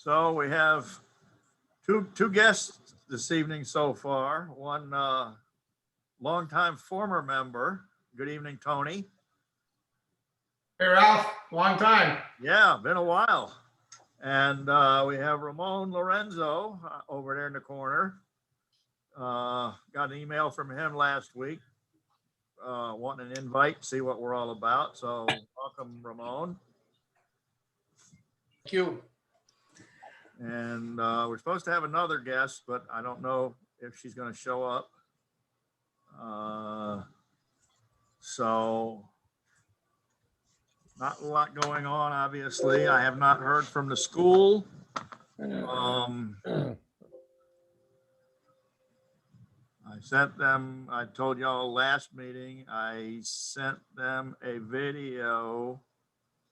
So we have two guests this evening so far. One longtime former member. Good evening, Tony. Hey, Ralph, long time. Yeah, been a while. And we have Ramon Lorenzo over there in the corner. Got an email from him last week wanting an invite, see what we're all about. So welcome, Ramon. Thank you. And we're supposed to have another guest, but I don't know if she's going to show up. So not a lot going on, obviously. I have not heard from the school. I sent them, I told y'all last meeting, I sent them a video,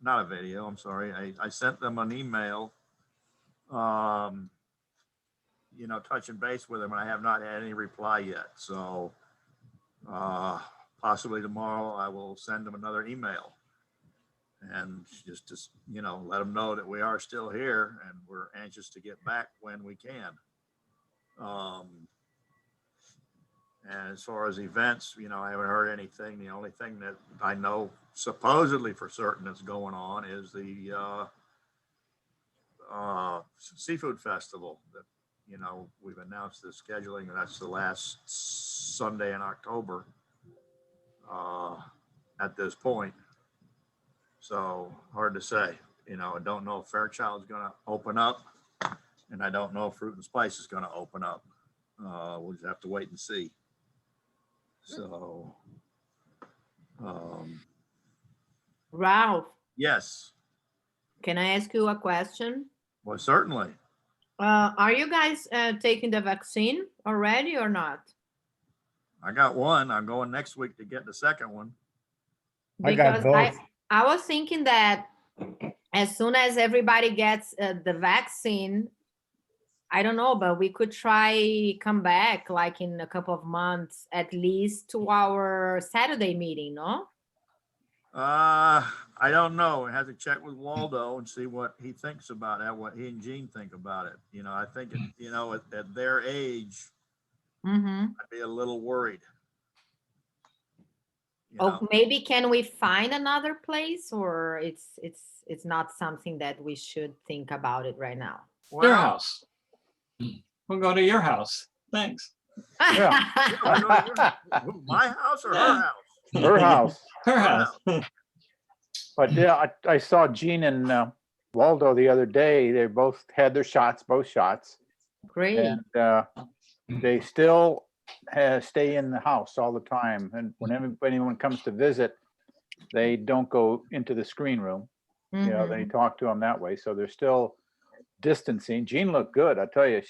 not a video, I'm sorry. I sent them an email, you know, touching base with them, and I have not had any reply yet. So possibly tomorrow I will send them another email and just you know, let them know that we are still here and we're anxious to get back when we can. And as far as events, you know, I haven't heard anything. The only thing that I know supposedly for certain that's going on is the seafood festival that, you know, we've announced the scheduling. That's the last Sunday in October at this point. So hard to say. You know, I don't know if Fairchild's going to open up, and I don't know if Fruit and Spice is going to open up. We'll just have to wait and see. So, Ralph, yes. can I ask you a question? Well, certainly. Are you guys taking the vaccine already or not? I got one. I'm going next week to get the second one. I got both. I was thinking that as soon as everybody gets the vaccine, I don't know, but we could try come back like in a couple of months, at least to our Saturday meeting, no? I don't know. I have to check with Waldo and see what he thinks about that, what he and Gene think about it. You know, I think, you know, at their age, I'd be a little worried. You know? Oh, maybe can we find another place, or it's not something that we should think about it right now? Well, Your house. We'll go to your house. Thanks. Yeah. my house or her house? Her house. Her house. But yeah, I saw Gene and Waldo the other day. They both had their shots, both shots. Great. And they still stay in the house all the time. And when anyone comes to visit, they don't go into the screen room. You know, they talk to them that way. So they're still distancing. Jean looked good. I tell you,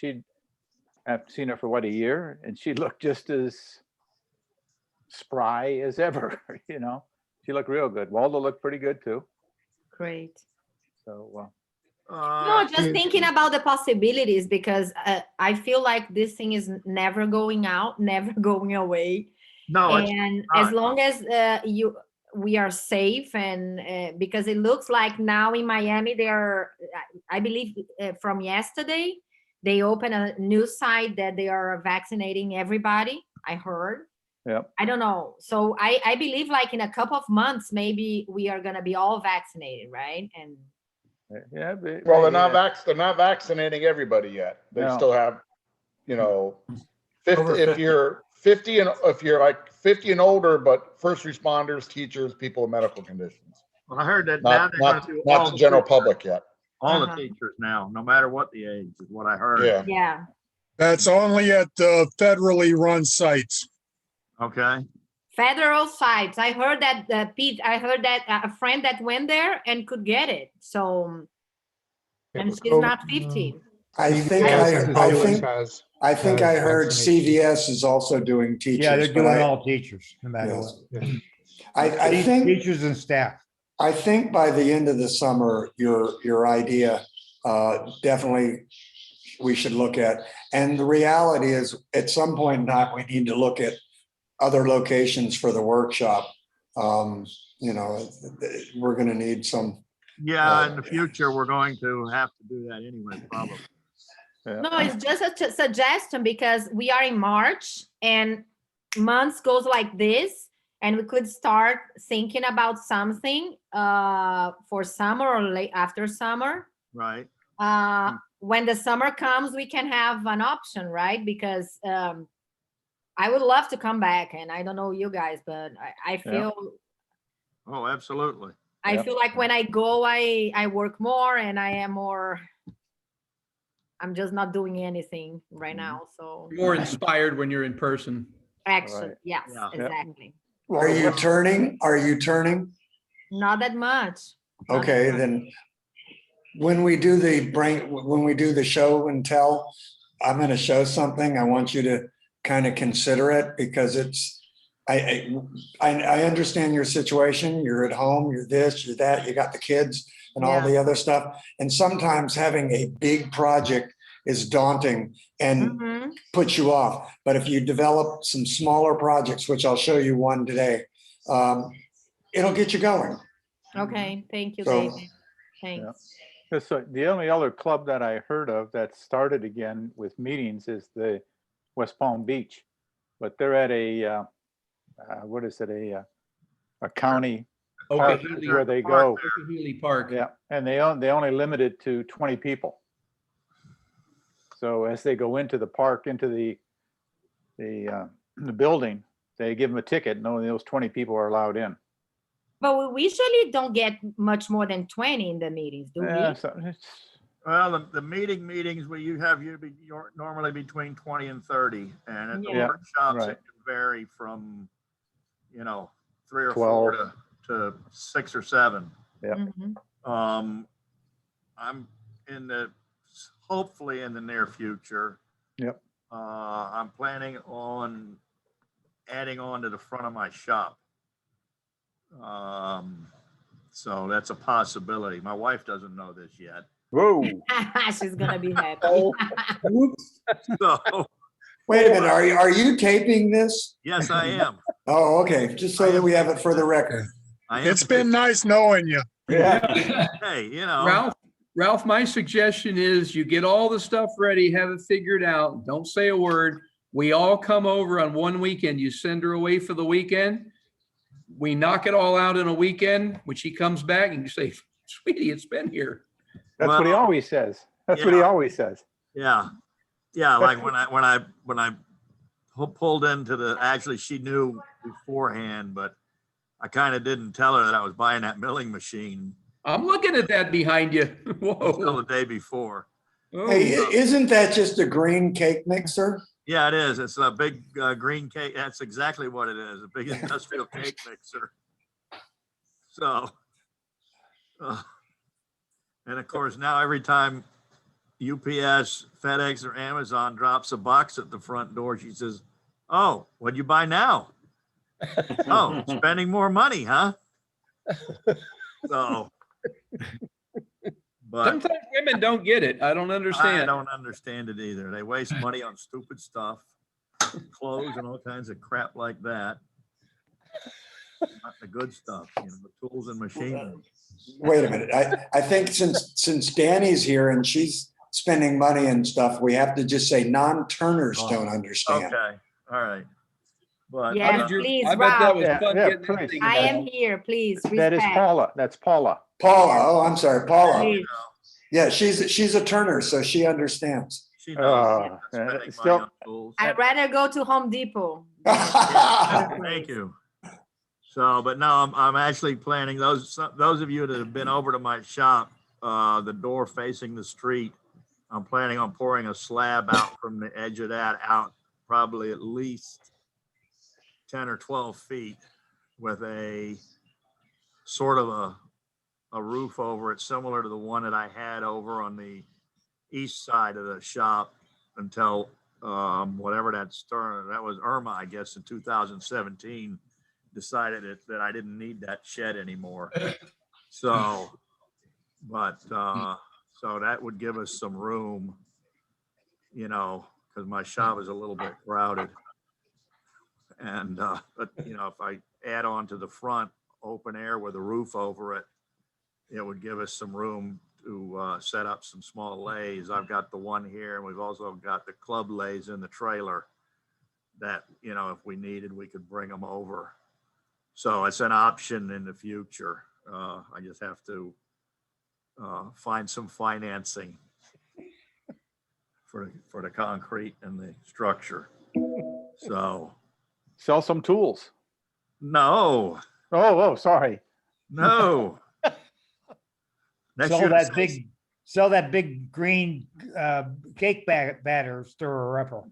I've seen her for what, a year, and she looked just as spry as ever. You know, she looked real good. Waldo looked pretty good too. Great. So No, just thinking about the possibilities, because I feel like this thing is never going out, never going away. No, And as long as we are safe, and because it looks like now in Miami, they are, I believe from yesterday, they opened a new site that they are vaccinating everybody, I heard. yeah. I don't know. So I believe like in a couple of months, maybe we are going to be all vaccinated, right? And Yeah. Well, they're not vaccinating everybody yet. They No. still have, you know, 50, Over if 50. you're 50 and if you're like 50 and older, but first responders, teachers, people with medical conditions. well, I heard that now Not they're going to do not all the general teachers, public yet. all the Uh-huh. teachers now, no matter what the age, is what I heard. Yeah. yeah. That's only at federally run sites. Okay. Federal sites. I heard that Pete, I heard that a friend that went there and could get it. So, and she's not 15. I think I heard CVS is also doing teachers. Yeah, they're but doing I- all teachers, no matter Yes. what. I think Teachers and staff. I think by the end of the summer, your idea definitely we should look at. And the reality is, at some point in time, we need to look at other locations for the workshop. You know, we're going to need some Yeah, in the future, we're going to have to do that anyway, probably. No, it's just a suggestion because we are in March and months goes like this, and we could start thinking about something for summer or late after summer. Right. When the summer comes, we can have an option, right? Because I would love to come back, and I don't know you guys, but I feel Oh, absolutely. I feel like when I go, I work more and I am more. I'm just not doing anything right now. So You're more inspired when you're in person. actually, Right. yes, Yeah. exactly. Are you turning? Are you turning? Not that much. Not that Okay, much. then when we do the show and tell, I'm going to show something. I want you to kind of consider it because I understand your situation. You're at home, you're this, you're that, you got the kids and all the other stuff. And sometimes having a big project is daunting and Mhm. puts you off. But if you develop some smaller projects, which I'll show you one today, it'll get you going. Okay, thank you, So- David. Thanks. So the only other club that I heard of that started again with meetings is the West Palm Beach, but they're at a what is it, a county park Okahealy where they go. Okahealy Park. Yeah, and they only limit it to 20 people. So as they go into the park, into the building, they give them a ticket, and only those 20 people are allowed in. But we usually don't get much more than 20 in the meetings, do Yeah, we? so it's, Well, the meetings where you have you're normally between 20 and 30, and at the Yeah. workshops, Right. it can vary from, 3 or 12. 4 to 6 or 7. Yep. Mhm. I'm hopefully in the near future. Yep. I'm planning on adding on to the front of my shop. So that's a possibility. My wife doesn't know this yet. whoa. She's gonna be happy. Oh, oops. So, Wait a minute, are you taping this? yes, I am. Oh, okay, just so that we have it for the record. I am. It's been nice knowing you. Yeah. Hey, Ralph, my suggestion is you get all the stuff ready, have it figured out. Don't say a word. We all come over on one weekend. You send her away for the weekend. We knock it all out in a weekend. When she comes back and you say, sweetie, it's been here. That's what he Well, always says. That's what he yeah. always says. yeah. Like when I pulled into actually she knew beforehand, but I kind of didn't tell her that I was buying that milling machine I'm looking at that behind you. until Whoa. the day before. Oh, Hey, isn't that just a green cake mixer? Yeah, it is. It's a big green cake. That's exactly what it is. A big industrial cake mixer. So, and of course, now every time UPS, FedEx, or Amazon drops a box at the front door, she says, "Oh, what'd you buy now? Oh, spending more money, huh?" So, but sometimes women don't get it. I don't I understand. don't understand it either. They waste money on stupid stuff, clothes and all kinds of crap like that. Not the good stuff, the tools and machinery. Wait a minute, I think since Danny's here and she's spending money and stuff, we have to just say non-turners don't understand. Okay, all right. But Yes, How did your- please, I bet that Ralph. was Yeah, fun yeah, getting that please. thing I am involved. here, please. That is respect. Paula. That's Paula. Paula, oh, I'm sorry, Paula. Please. Yeah, she's a turner, so she understands. she knows Yeah, spending still- money on tools. I'd rather go to Home Depot. Thank you. So, but no, I'm actually planning those of you that have been over to my shop, the door facing the street, I'm planning on pouring a slab out from the edge of that out, probably at least 10 or 12 feet with a sort of a roof over it, similar to the one that I had over on the east side of the shop until whatever that was Irma, I guess, in 2017, decided that I didn't need that shed anymore. So, but so that would give us some room, because my shop is a little bit crowded. And but if I add on to the front open air with a roof over it, it would give us some room to set up some small lathes. I've got the one here, and we've also got the club lathes in the trailer that, you know, if we needed, we could bring them over. So it's an option in the future. I just have to find some financing for the concrete and the structure. So Sell some tools. no, Oh, sorry. no. Next Sell year, that big green cake batter stirrer upper.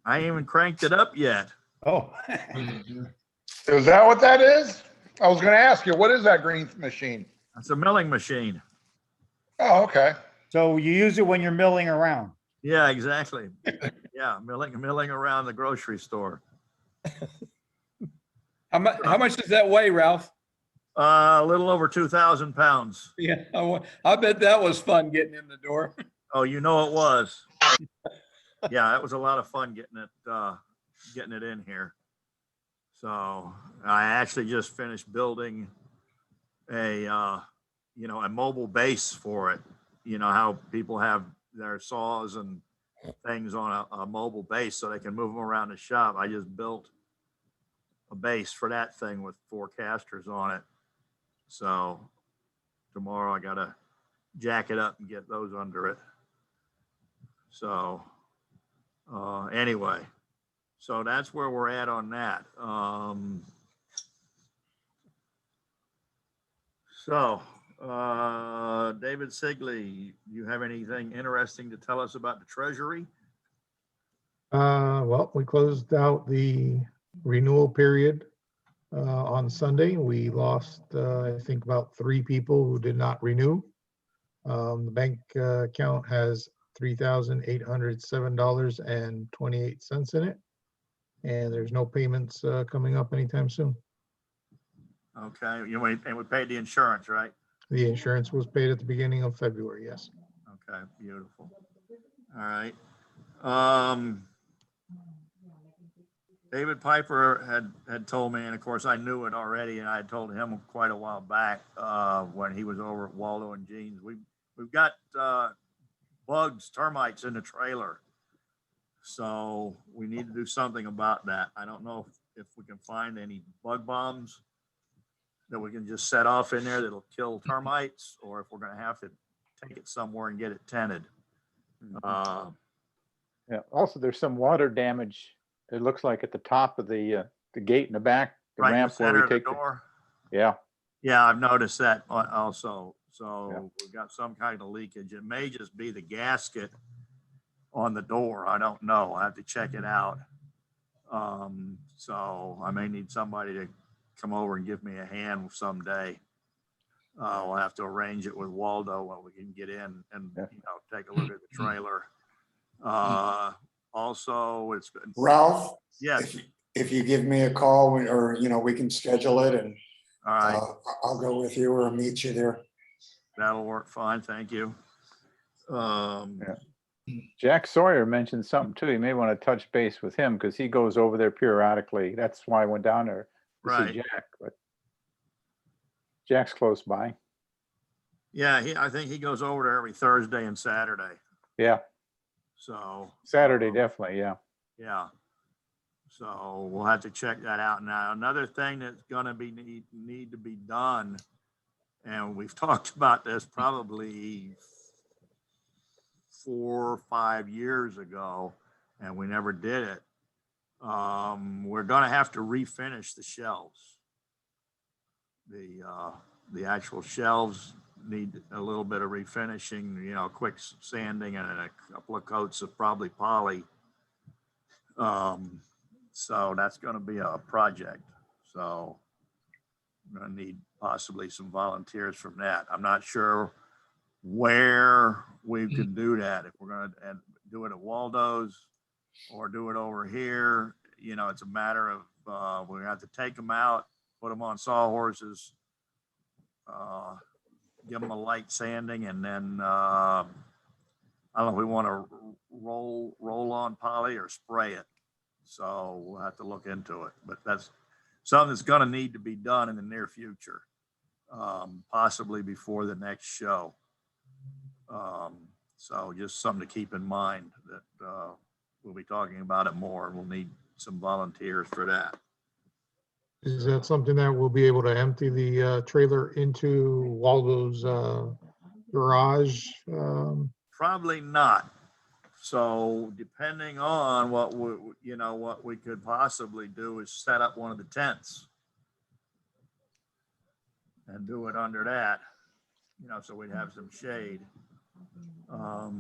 I ain't even cranked it up yet. Oh. Is that what that is? I was gonna ask you, what is that green machine? It's a milling machine. Oh, okay. So you use it when you're milling around. Yeah, exactly. Yeah, milling around the grocery store. How much does that weigh, Ralph? A little over 2,000 pounds. Yeah, I bet that was fun getting in the door. Oh, you know it was. Yeah, it was a lot of fun getting it in here. So I actually just finished building a mobile base for it. You know how people have their saws and things on a mobile base so they can move them around the shop. I just built a base for that thing with 4 casters on it. So tomorrow I gotta jack it up and get those under it. So anyway, so that's where we're at on that. David Sigley, you have anything interesting to tell us about the Treasury? Well, we closed out the renewal period on Sunday. We lost, I think, about 3 people who did not renew. The bank account has $3,807.28 in it, and there's no payments coming up anytime soon. Okay, and we paid the insurance, right? The insurance was paid at the beginning of February, yes. Okay, beautiful. All right. David Piper had told me, and of course I knew it already, and I had told him quite a while back when he was over at Waldo and Jean's. We've got bugs, termites in the trailer, so we need to do something about that. I don't know if we can find any bug bombs that we can just set off in there that'll kill termites, or if we're going to have to take it somewhere and get it tented. Yeah. Also, there's some water damage. It looks like at the top of the gate in the back, the Right in the ramp where center we of the take door. Yeah. Yeah, I've noticed that also. So Yeah. we've got some kind of leakage. It may just be the gasket on the door. I don't know. I have to check it out. So I may need somebody to come over and give me a hand someday. We'll have to arrange it with Waldo when we can get in and take a look at the trailer. Also, it's been Ralph, yes. if you give me a call or, we can schedule it and All right, I'll go with you or meet you there. that'll work fine. Thank you. Jack Sawyer mentioned something too. You may want to touch base with him because he goes over there periodically. That's why I went down there to Right. see Jack. But Jack's close by. Yeah, I think he goes over there every Thursday and Saturday. Yeah. So Saturday, definitely. Yeah. yeah. So we'll have to check that out. Now, another thing that's gonna be need to be done, and we've talked about this probably 4 or 5 years ago, and we never did it. We're gonna have to refinish the shelves. The actual shelves need a little bit of refinishing, quick sanding and a couple of coats of probably poly. So that's going to be a project. So I'm going to need possibly some volunteers from that. I'm not sure where we could do that. If we're going to do it at Waldo's or do it over here, it's a matter of we're going to have to take them out, put them on sawhorses, give them a light sanding, and then I don't know if we want to roll on poly or spray it. So we'll have to look into it, but that's something that's going to need to be done in the near future. possibly before the next show. So just something to keep in mind that we'll be talking about it more. We'll need some volunteers for that. Is that something that we'll be able to empty the trailer into Waldo's garage? Probably not. So depending on what what we could possibly do is set up one of the tents and do it under that, so we'd have some shade. I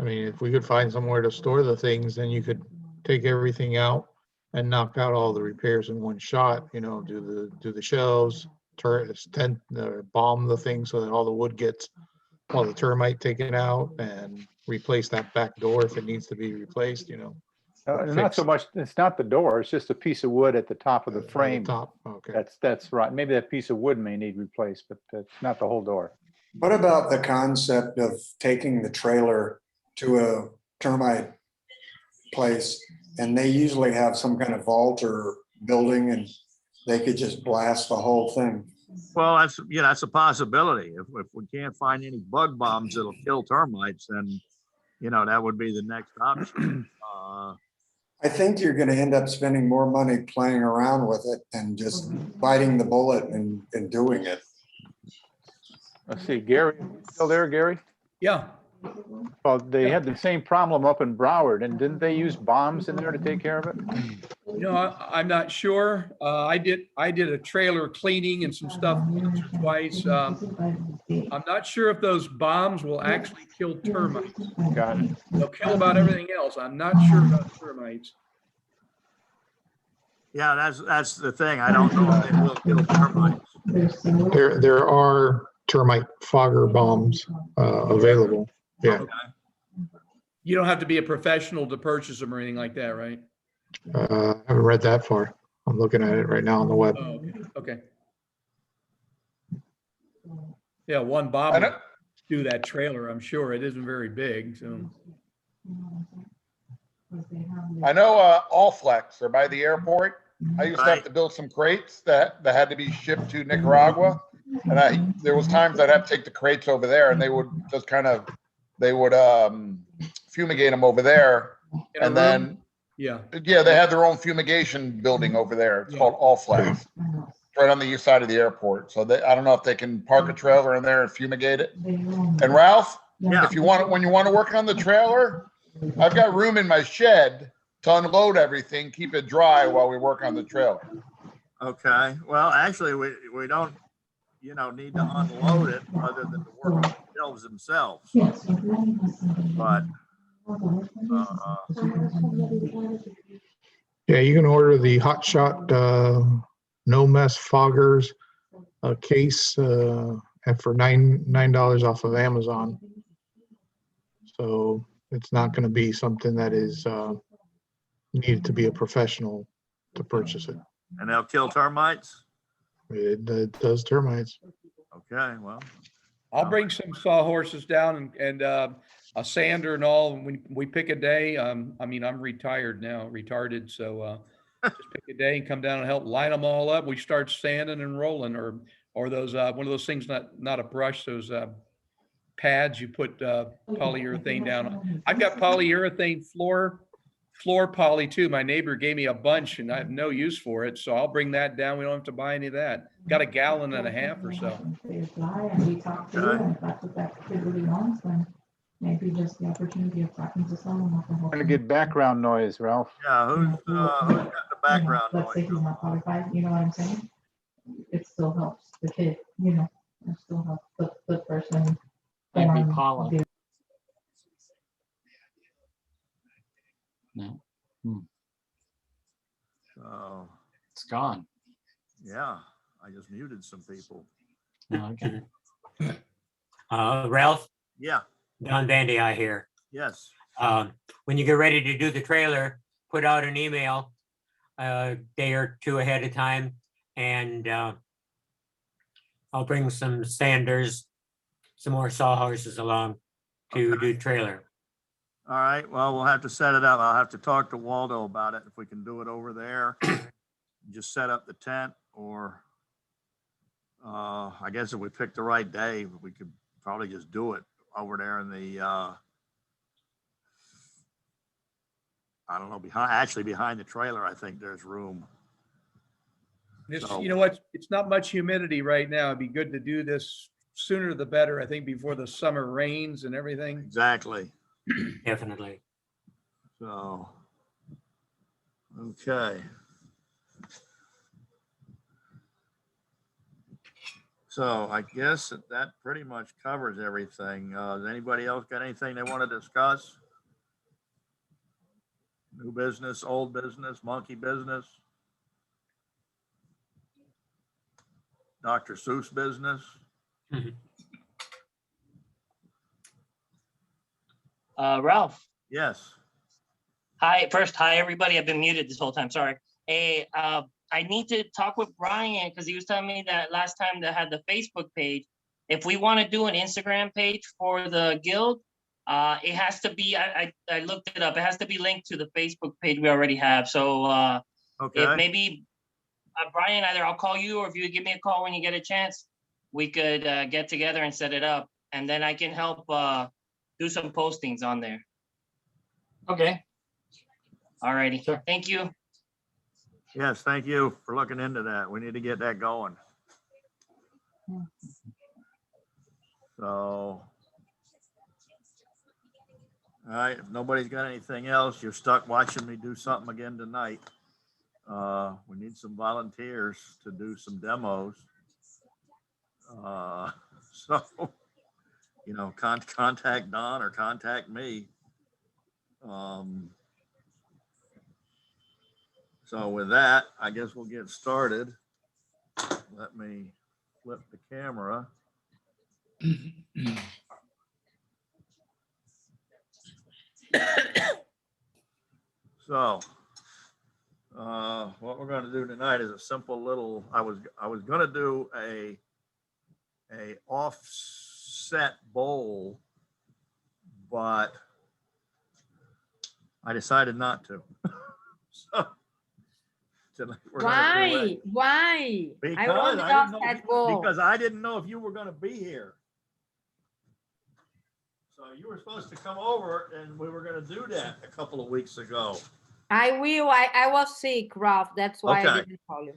mean, if we could find somewhere to store the things, then you could take everything out and knock out all the repairs in one shot, do the shelves, tent, bomb the thing so that all the wood gets, all the termite taken out, and replace that back door if it needs to be replaced, Not so much, it's not the door, it's just a piece of wood at the top of the frame. Top, okay. That's right. Maybe that piece of wood may need replaced, but that's not the whole door. What about the concept of taking the trailer to a termite place, and they usually have some kind of vault or building, and they could just blast the whole thing? Well, that's a possibility. If we can't find any bug bombs that'll kill termites, then that would be the next option. I think you're going to end up spending more money playing around with it than just biting the bullet and doing it. Let's see, Gary, still there, Gary? Yeah. Well, they had the same problem up in Broward, and didn't they use bombs in there to take care of it? I'm not sure. I did a trailer cleaning and some stuff once or twice. I'm not sure if those bombs will actually kill termites. Got it. They'll kill about everything else. I'm not sure about termites. Yeah, that's the thing. I don't know if they will kill termites. There are termite fogger bombs available. Yeah. Okay. You don't have to be a professional to purchase them or anything like that, right? I haven't read that far. I'm looking at it right now on the web. Oh, okay. Yeah, one bomb would do that trailer, I'm sure. It isn't very big, so. I know Allflex, they're by the airport. I used to have to build some crates that had to be shipped to Nicaragua. And there was times I'd have to take the crates over there, and they would just fumigate them over there. And then, yeah, they had their own fumigation building over there. It's called Allflex, right on the east side of the airport. So I don't know if they can park a trailer in there and fumigate it. And Ralph, if you want, when you want to work on the trailer, I've got room in my shed to unload everything, keep it dry while we work on the trailer. Okay. Well, actually, we don't, need to unload it other than to work on the shelves themselves. But yeah, you can order the Hot Shot no mess foggers case and for $9 off of Amazon. So it's not going to be something that is needed to be a professional to purchase it. And they'll kill termites? It does termites. Okay, well. I'll bring some sawhorses down and a sander and all. When we pick a day, I'm retired now, retarded. So just pick a day and come down and help line them all up. We start sanding and rolling, or those one of those things, not a brush, those pads you put polyurethane down on. I've got polyurethane floor poly too. My neighbor gave me a bunch and I have no use for it. So I'll bring that down. We don't have to buy any of that. Got a gallon and a half or so. Maybe just the opportunity of talking to someone. I'm gonna get background noise, Ralph. Yeah, who's got the background Let's say noise? he's not qualified, you know what I'm saying? It still helps the kid, it still helps the person. Might be form pollen. the- No, So, it's gone. yeah, I just muted some people. No, okay. Ralph, Yeah, Don Bandy, I hear. yes. When you get ready to do the trailer, put out an email a day or two ahead of time, and I'll bring some sanders, some more sawhorses along to do trailer. All right, well, we'll have to set it up. I'll have to talk to Waldo about it, if we can do it over there. Just set up the tent, or I guess if we picked the right day, we could probably just do it over there in the, I don't know, behind the trailer, I think there's room. This, So- you know what? It's not much humidity right now. It'd be good to do this sooner the better, I think, before the summer rains and everything. Exactly. Definitely. So, okay. So I guess that pretty much covers everything. Does anybody else got anything they want to discuss? New business, old business, monkey business? Dr. Seuss business? Ralph, Yes. hi. First, hi everybody. I've been muted this whole time. Sorry. Hey, I need to talk with Brian because he was telling me that last time they had the Facebook page. If we want to do an Instagram page for the guild, it has to be. I looked it up. It has to be linked to the Facebook page we already have. So Okay. if maybe Brian, either I'll call you or if you give me a call when you get a chance, we could get together and set it up, and then I can help do some postings on there. Okay. All righty. Sure. Thank you. Yes, thank you for looking into that. We need to get that going. So, all right, if nobody's got anything else, you're stuck watching me do something again tonight. We need some volunteers to do some demos. So, you know, contact Don or contact me. So with that, I guess we'll get started. Let me flip the camera. So, what we're going to do tonight is a simple little. I was going to do a offset bowl, but I decided not to. So tonight we're gonna do it. Why? Because I want the I didn't know offset bowl. because I didn't know if you were going to be here. So you were supposed to come over and we were going to do that a couple of weeks ago. I will. I was sick, Ralph. That's why I Okay. didn't call you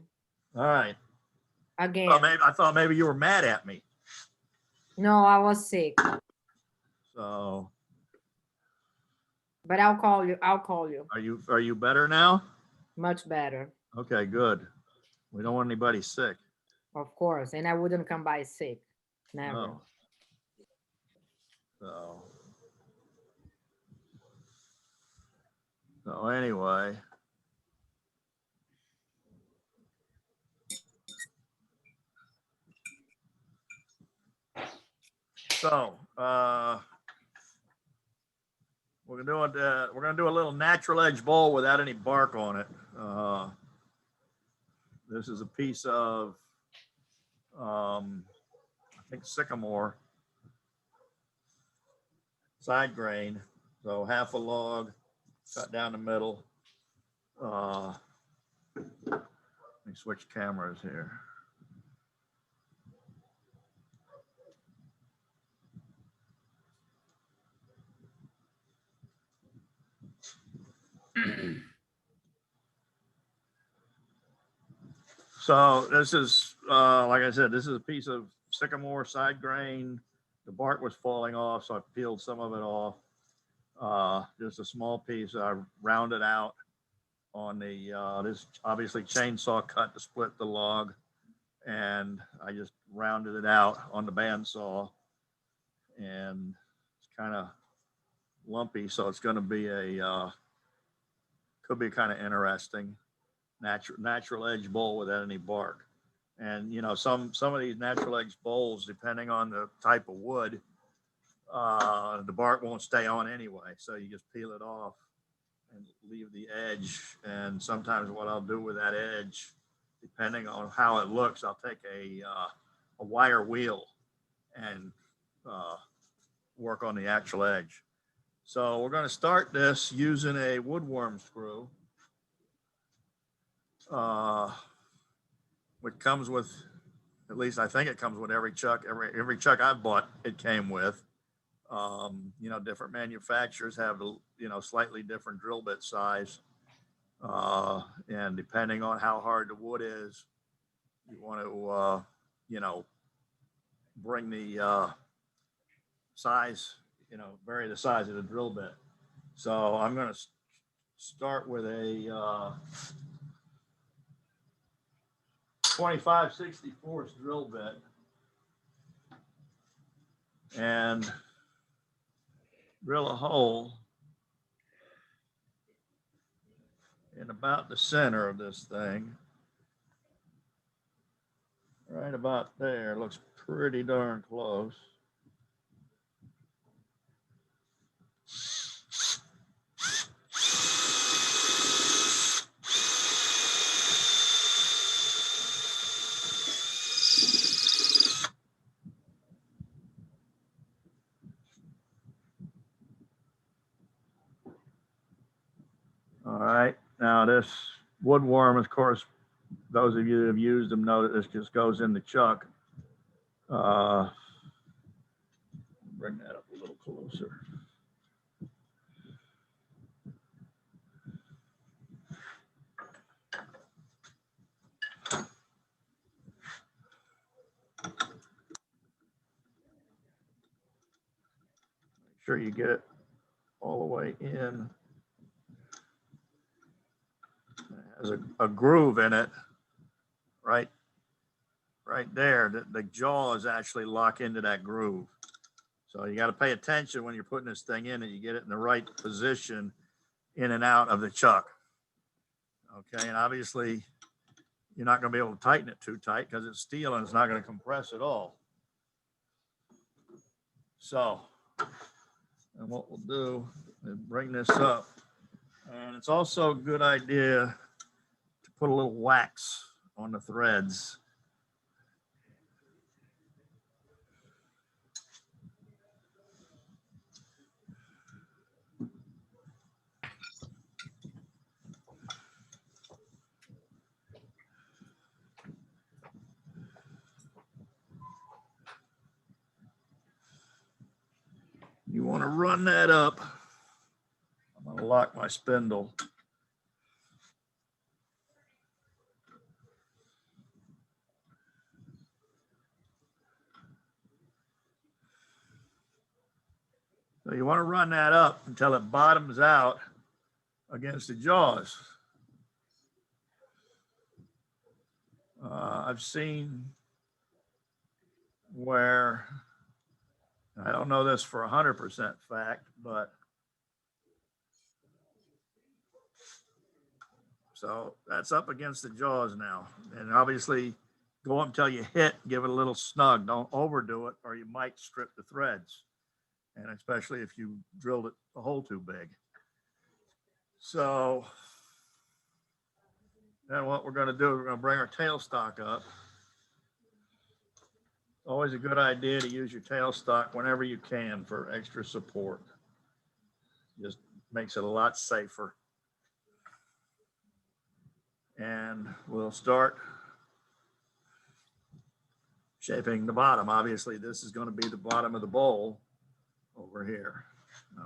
All right. again. Well, I thought maybe you were mad at me. No, I was sick. So But I'll call you. I'll call you. are you better now? Much better, Okay, good. We don't want anybody sick. of course. And I wouldn't come by sick. Never. No. So anyway. So we're gonna do a little natural edge bowl without any bark on it. This is a piece of I think Sycamore side grain. So half a log, cut down the middle. Let me switch cameras here. So this is, like I said, this is a piece of Sycamore side grain. The bark was falling off, so I peeled some of it off. Just a small piece. I rounded out on the, this obviously chainsaw cut to split the log. And I just rounded it out on the bandsaw. And it's kind of lumpy, so it's going to be could be kind of interesting. Natural edge bowl without any bark. And you know, some of these natural edge bowls, depending on the type of wood, the bark won't stay on anyway. So you just peel it off and leave the edge. And sometimes what I'll do with that edge, depending on how it looks, I'll take a wire wheel and work on the actual edge. So we're going to start this using a woodworm screw. Which comes with At least I think it comes with every chuck. Every chuck I've bought, it came with. You know, different manufacturers have, you know, slightly different drill bit size. And depending on how hard the wood is, you want to, you know, bring the size, you know, vary the size of the drill bit. So I'm going to start with a 25/64 drill bit. And drill a hole in about the center of this thing. Right about there. Looks pretty darn close. All right, now this wood worm, of course, those of you that have used them know that this just goes in the chuck. Bring that up a little closer. Make sure you get it all the way in. It has a groove in it, right there. The jaws actually lock into that groove. So you got to pay attention when you're putting this thing in, and you get it in the right position in and out of the chuck. Okay, and obviously you're not going to be able to tighten it too tight because it's steel and it's not going to compress at all. So, and what we'll do is bring this up, and it's also a good idea to put a little wax on the threads. You want to run that up. I'm going to lock my spindle. So you want to run that up until it bottoms out against the jaws. I've seen where, I don't know this for 100% fact, but so that's up against the jaws now. And obviously go up until you hit, give it a little snug. Don't overdo it or you might strip the threads. And especially if you drilled it a hole too big. So then what we're going to do, we're going to bring our tailstock up. Always a good idea to use your tailstock whenever you can for extra support. Just makes it a lot safer. And we'll start shaping the bottom. Obviously, this is going to be the bottom of the bowl over here.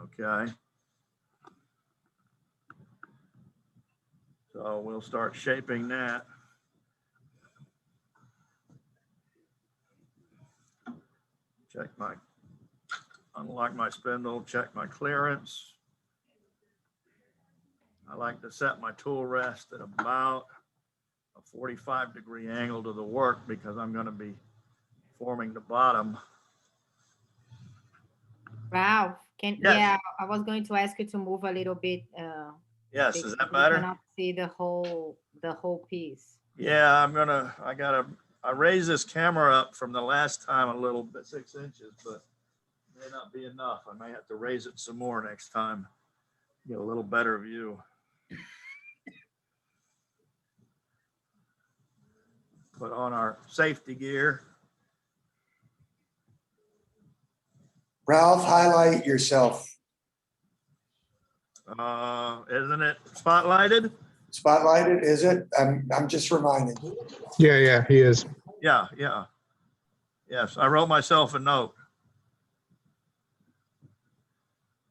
Okay. So we'll start shaping that. Unlock my spindle, check my clearance. I like to set my tool rest at about a 45-degree angle to the work because I'm going to be forming the bottom. Wow. Yes. Yeah, I was going to ask you to move a little bit. Yes, is because that we better? cannot see the whole piece. Yeah, I raised this camera up from the last time a little bit, 6 inches, but it may not be enough. I may have to raise it some more next time, get a little better view. Put on our safety gear. Ralph, highlight yourself. Isn't it spotlighted? Spotlighted, is it? I'm just reminding. Yeah, he is. Yeah. Yes, I wrote myself a note.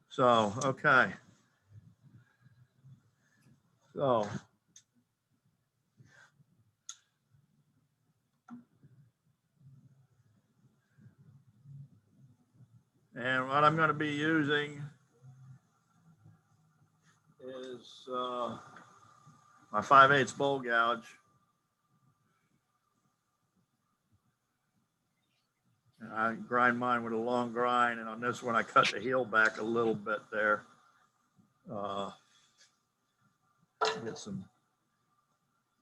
So, okay. So. And what I'm going to be using is my 5/8 bowl gouge. And I grind mine with a long grind, and on this one I cut the heel back a little bit there. Get some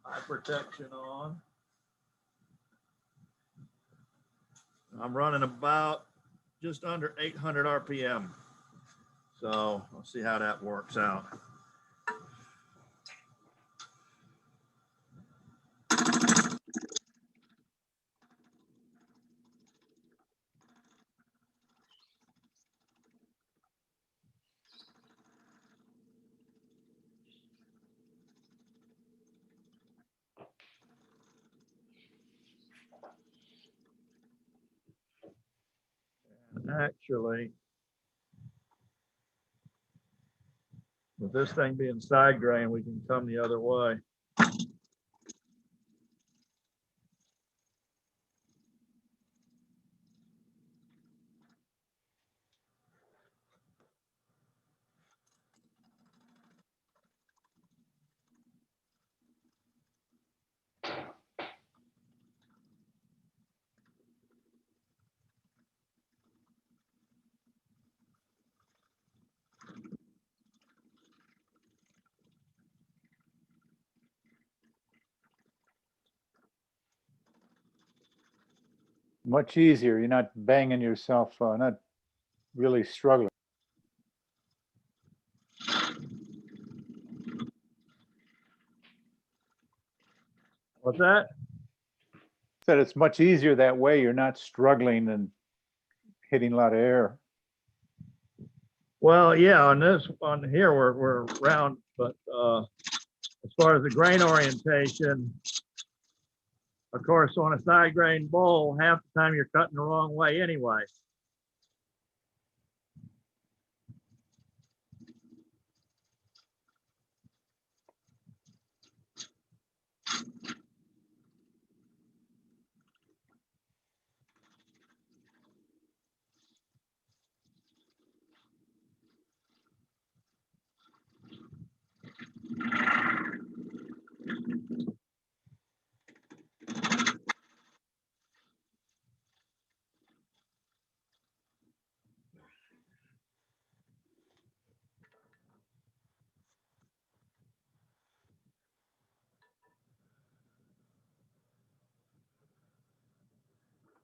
eye protection on. I'm running about just under 800 RPM. So we'll see how that works out. Actually, with this thing being side grain, we can come the other way. Much easier. You're not banging yourself, not really struggling. What's that? Said it's much easier that way. You're not struggling and hitting a lot of air. Well, yeah, on here we're round, but as far as the grain orientation, of course, on a side grain bowl, half the time you're cutting the wrong way anyway.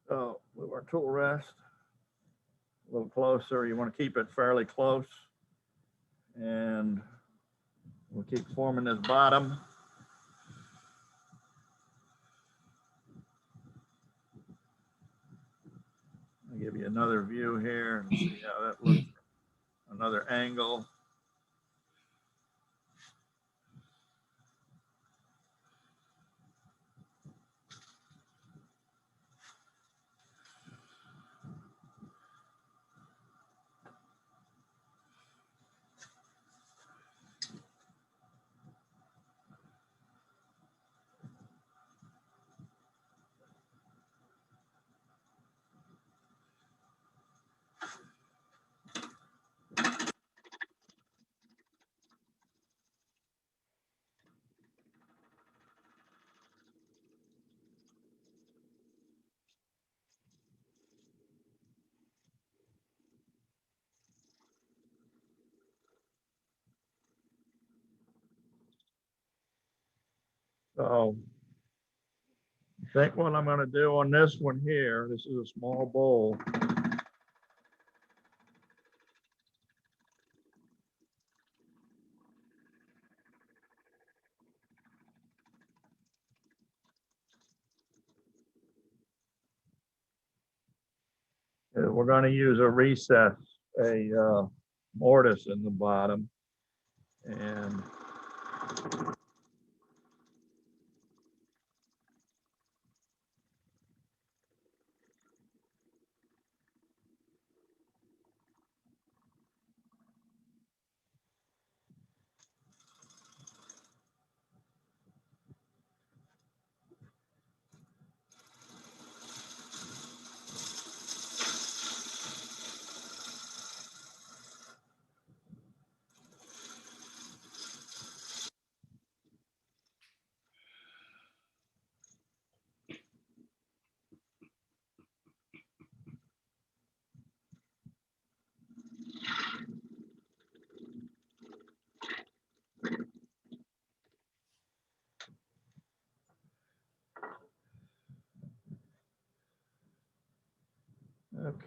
So move our tool rest a little closer. You want to keep it fairly close. And we'll keep forming this bottom. I'll give you another view here and see how that looks. Another angle. So I think what I'm going to do on this one here, this is a small bowl. We're going to use a recess, a mortise in the bottom. And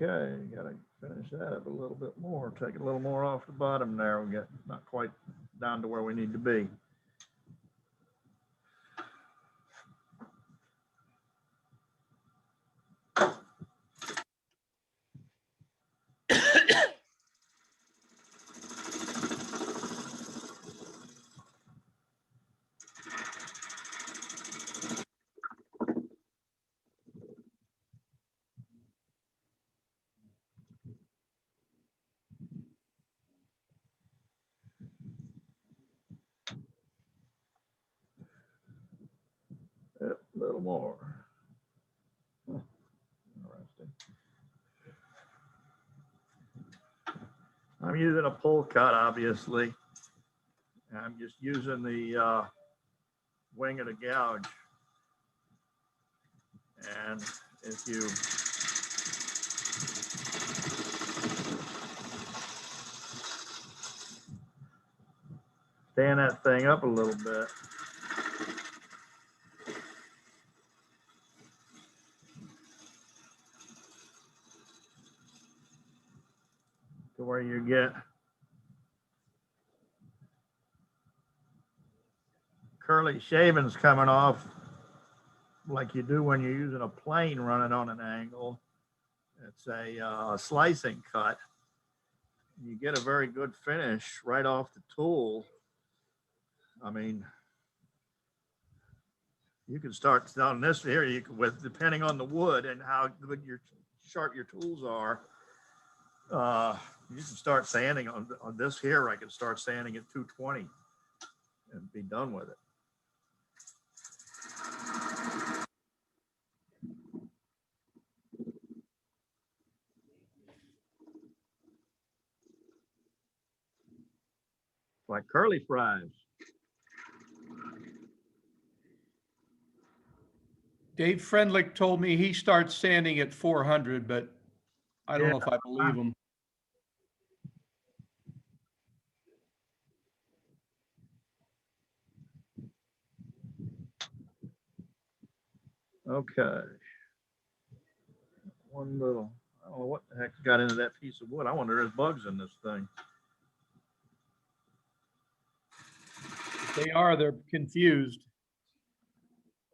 Okay, gotta finish that up a little bit more, take a little more off the bottom there. We get not quite down to where we need to be. Yep, a little more. Huh, interesting. I'm using a pull cut, obviously. I'm just using the wing of the gouge. And if you stand that thing up a little bit, to where you get curly shavings coming off like you do when you're using a plane running on an angle. It's a slicing cut. You get a very good finish right off the tool. I mean, you can start on this here, you can, with depending on the wood and how good sharp your tools are, you can start sanding on this here. I can start sanding at 220 and be done with it. Like curly fries. Dave Friendlick told me he starts sanding at 400, but I don't know if I believe him. Okay. One little, I don't know what the heck got into that piece of wood. I wonder if there's bugs in this thing. They are, they're confused.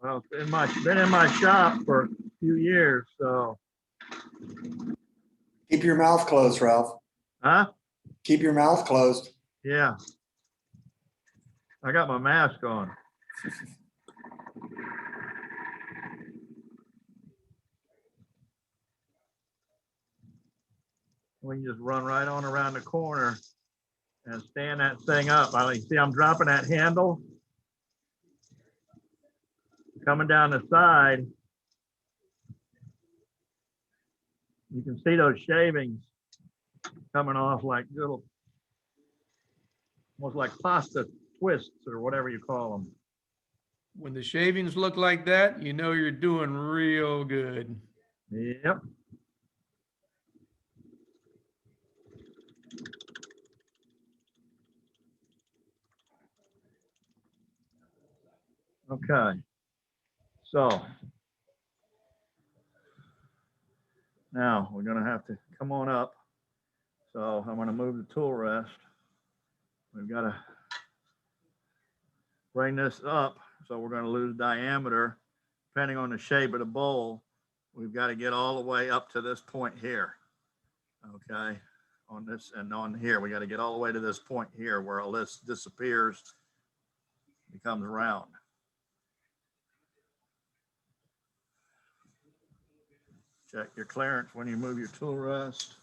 Well, it's been in my shop for a few years, so. Keep your mouth closed, Ralph. Huh? Keep your mouth closed. Yeah. I got my mask on. We can just run right on around the corner and stand that thing up. See, I'm dropping that handle. Coming down the side. You can see those shavings coming off like little, almost like pasta twists or whatever you call them. When the shavings look like that, you know you're doing real good. Yep. Okay. So now we're gonna have to come on up. So I'm gonna move the tool rest. We've got to bring this up. So we're gonna lose diameter depending on the shape of the bowl. We've got to get all the way up to this point here. Okay. On this and on here, we got to get all the way to this point here where all this disappears, becomes round. Check your clearance when you move your tool rest.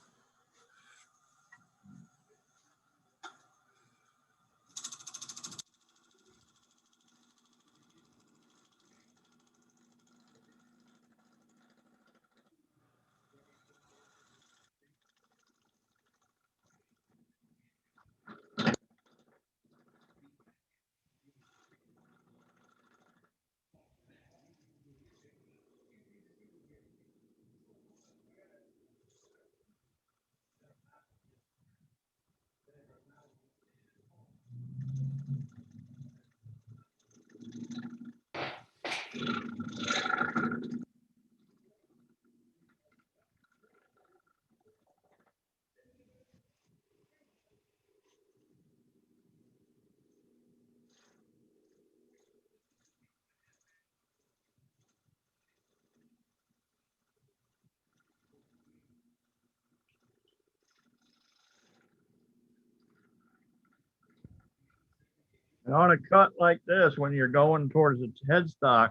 And on a cut like this, when you're going towards its headstock,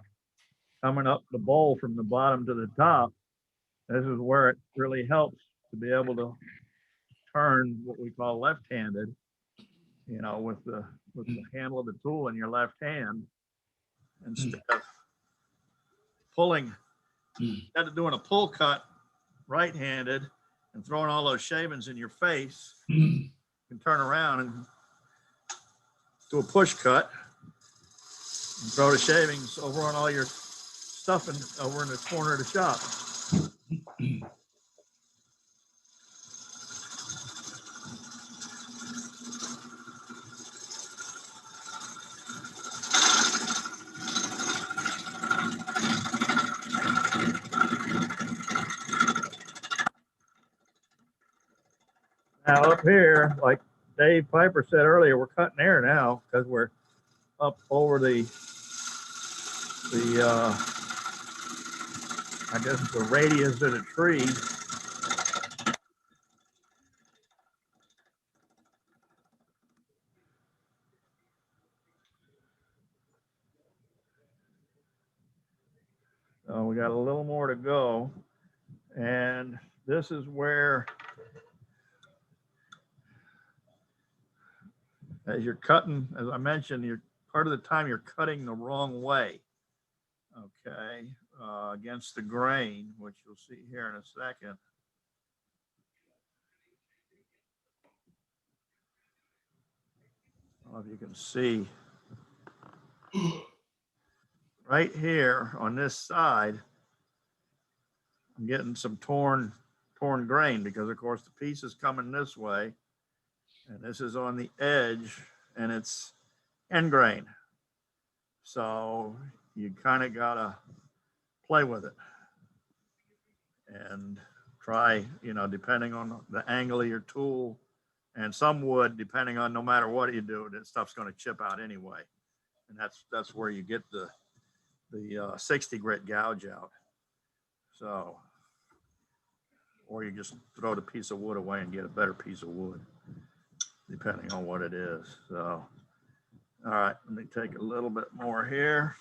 coming up the bowl from the bottom to the top, this is where it really helps to be able to turn what we call left-handed, you know, with the handle of the tool in your left hand, instead of pulling, instead of doing a pull cut right-handed and throwing all those shavings in your face. You can turn around and do a push cut and throw the shavings over on all your stuff over in the corner of the shop. Now up here, like Dave Piper said earlier, we're cutting air now because we're up over the I guess the radius of the tree. So we got a little more to go. And this is where, as you're cutting, as I mentioned, you're part of the time you're cutting the wrong way. Okay, against the grain, which you'll see here in a second. I don't know if you can see right here on this side, I'm getting some torn grain because of course the piece is coming this way and this is on the edge and it's end grain. So you kind of gotta play with it and try, you know, depending on the angle of your tool, and some wood, depending on no matter what you do, that stuff's going to chip out anyway. And that's where you get the 60 grit gouge out. So, or you just throw the piece of wood away and get a better piece of wood, depending on what it is. So, all right, let me take a little bit more here.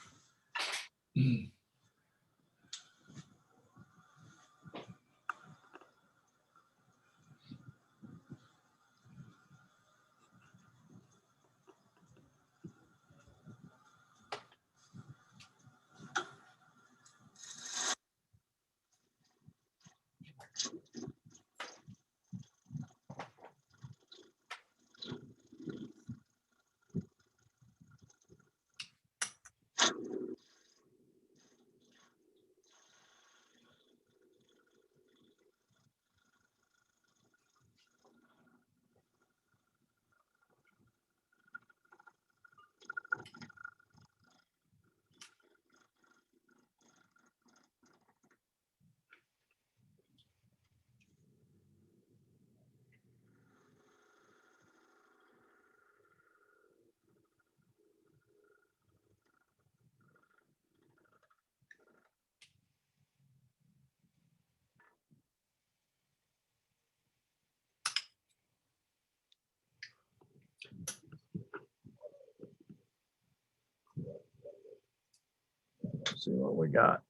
Let's see what we got.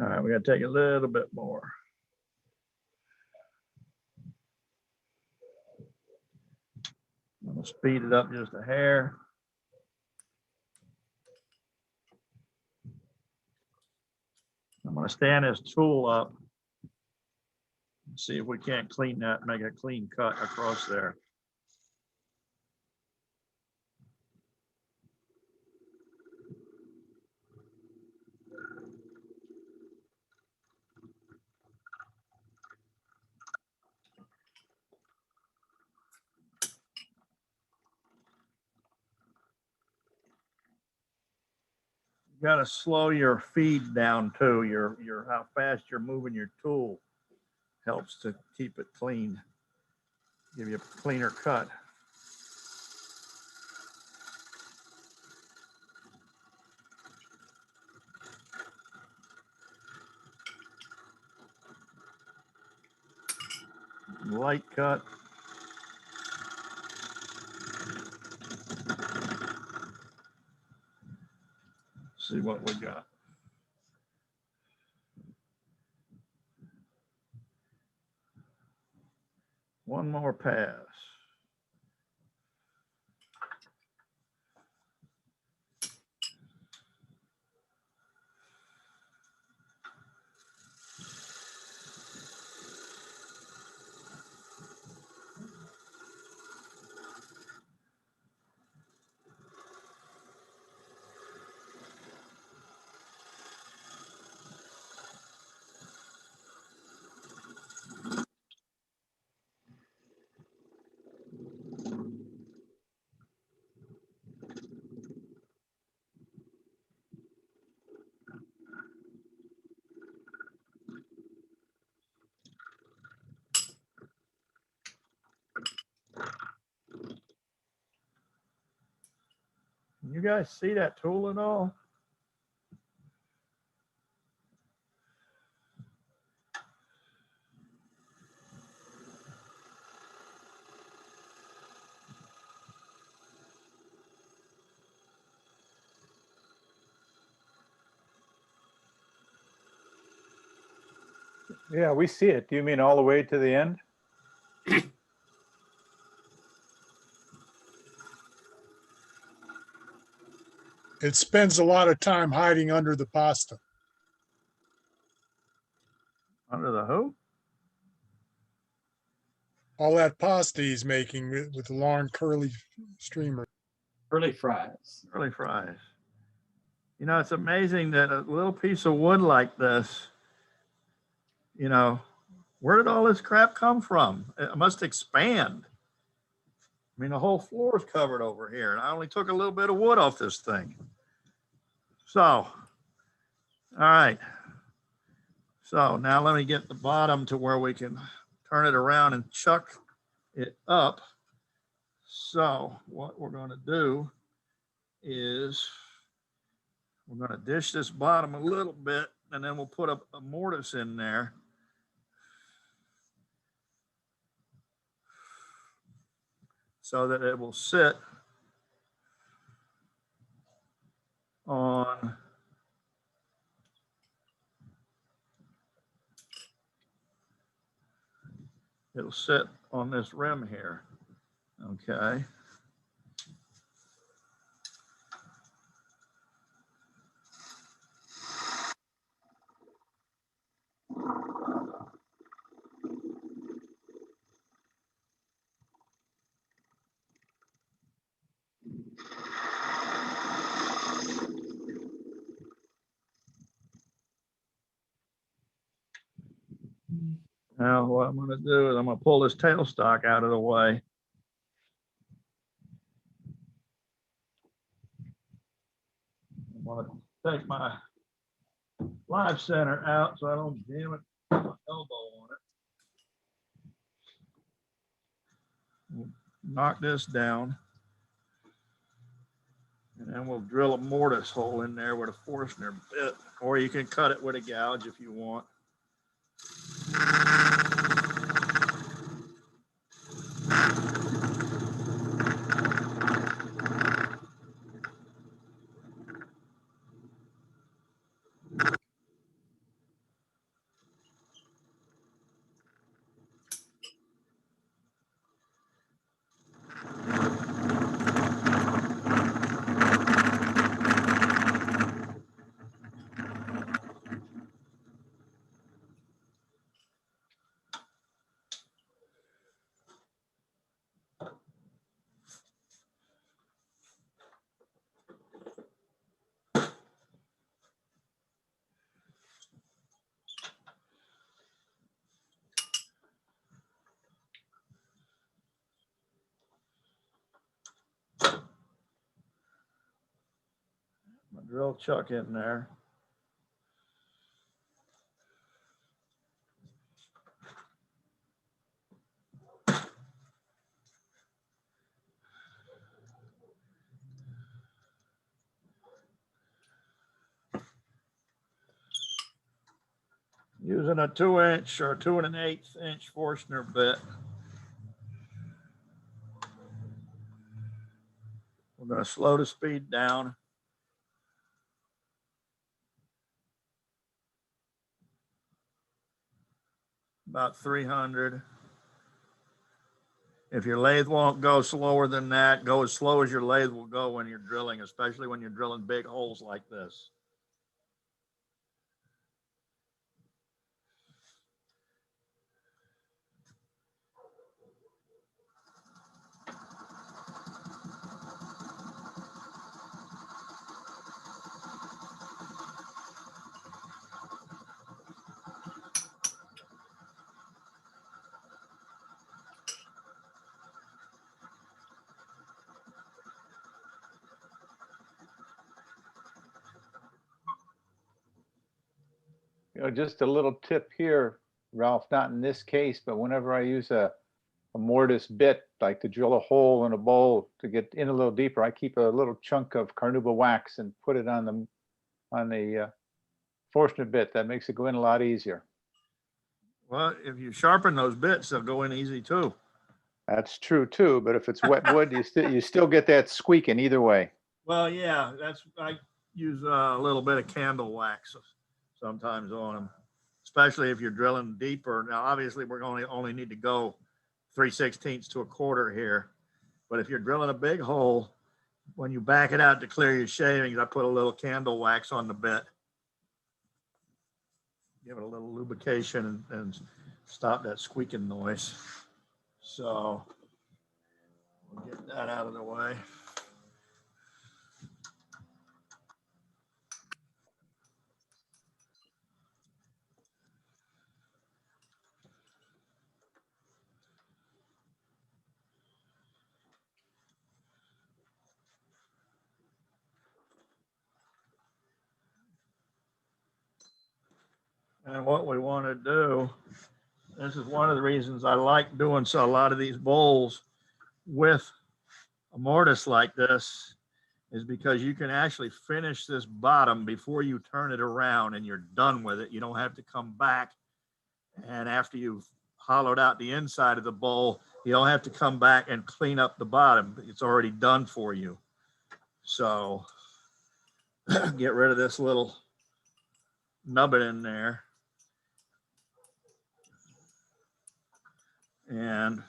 All right, we got to take a little bit more. I'm going to speed it up just a hair. I'm going to stand this tool up and see if we can't clean that, make a clean cut across there. You got to slow your feed down too. Your how fast you're moving your tool helps to keep it clean, give you a cleaner cut. Light cut. See what we got. One more pass. Can you guys see that tool at all? Yeah, we see it. Do you mean all the way to the end? It spends a lot of time hiding under the pasta. Under the who? All that pasta he's making with the long curly streamer. Curly fries. Curly fries. You know, it's amazing that a little piece of wood like this, you know, where did all this crap come from? It must expand. I mean, the whole floor is covered over here, and I only took a little bit of wood off this thing. So, all right. So now let me get the bottom to where we can turn it around and chuck it up. So what we're going to do is we're going to dish this bottom a little bit, and then we'll put a mortise in there. So that it will sit on it'll sit on this rim here. Okay. Now what I'm going to do is I'm going to pull this tailstock out of the way. I'm going to take my live center out so I don't jam it with my elbow on it. We'll knock this down. And then we'll drill a mortise hole in there with a Forstner bit, or you can cut it with a gouge if you want. My drill chuck in there. Using a 2-inch or 2 1/8-inch Forstner bit. We're going to slow the speed down. about 300. If your lathe won't go slower than that, go as slow as your lathe will go when you're drilling, especially when you're drilling big holes like this. You know, just a little tip here, Ralph, not in this case, but whenever I use a mortise bit, like to drill a hole in a bowl to get in a little deeper, I keep a little chunk of carnauba wax and put it on the Forstner bit. That makes it go in a lot easier. Well, if you sharpen those bits, they'll go in easy too. That's true too, but if it's wet wood, you still get that squeaking either way. Well, yeah, I use a little bit of candle wax sometimes on them, especially if you're drilling deeper. Now, obviously, we're going to only need to go 3/16 to a quarter here, but if you're drilling a big hole, when you back it out to clear your shavings, I put a little candle wax on the bit. Give it a little lubrication and stop that squeaking noise. So we'll get that out of the way. And what we want to do, this is one of the reasons I like doing a lot of these bowls with a mortise like this, is because you can actually finish this bottom before you turn it around and you're done with it. You don't have to come back. And after you've hollowed out the inside of the bowl, you don't have to come back and clean up the bottom. It's already done for you. So get rid of this little nubbin in there. And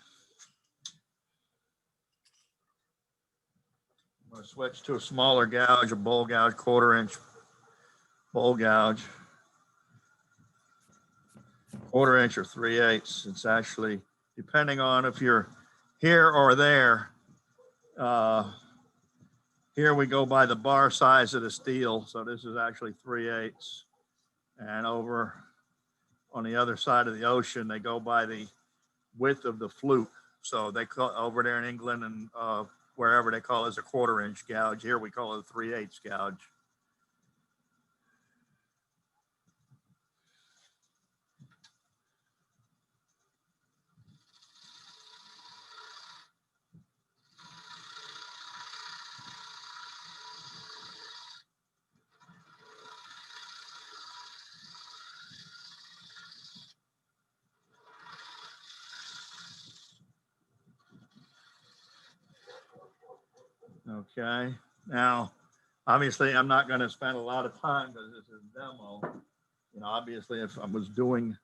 I'm going to switch to a smaller gouge, a bowl gouge, 1/4 inch bowl gouge. 1/4 inch or 3/8. It's actually, depending on if you're here or there. Here we go by the bar size of the steel. So this is actually 3/8. And over on the other side of the ocean, they go by the width of the flute. So they call over there in England and wherever they call it a 1/4 inch gouge. Here we call it a 3/8 gouge. Okay, now, obviously, I'm not going to spend a lot of time because this is a demo. You know, obviously, if I was doing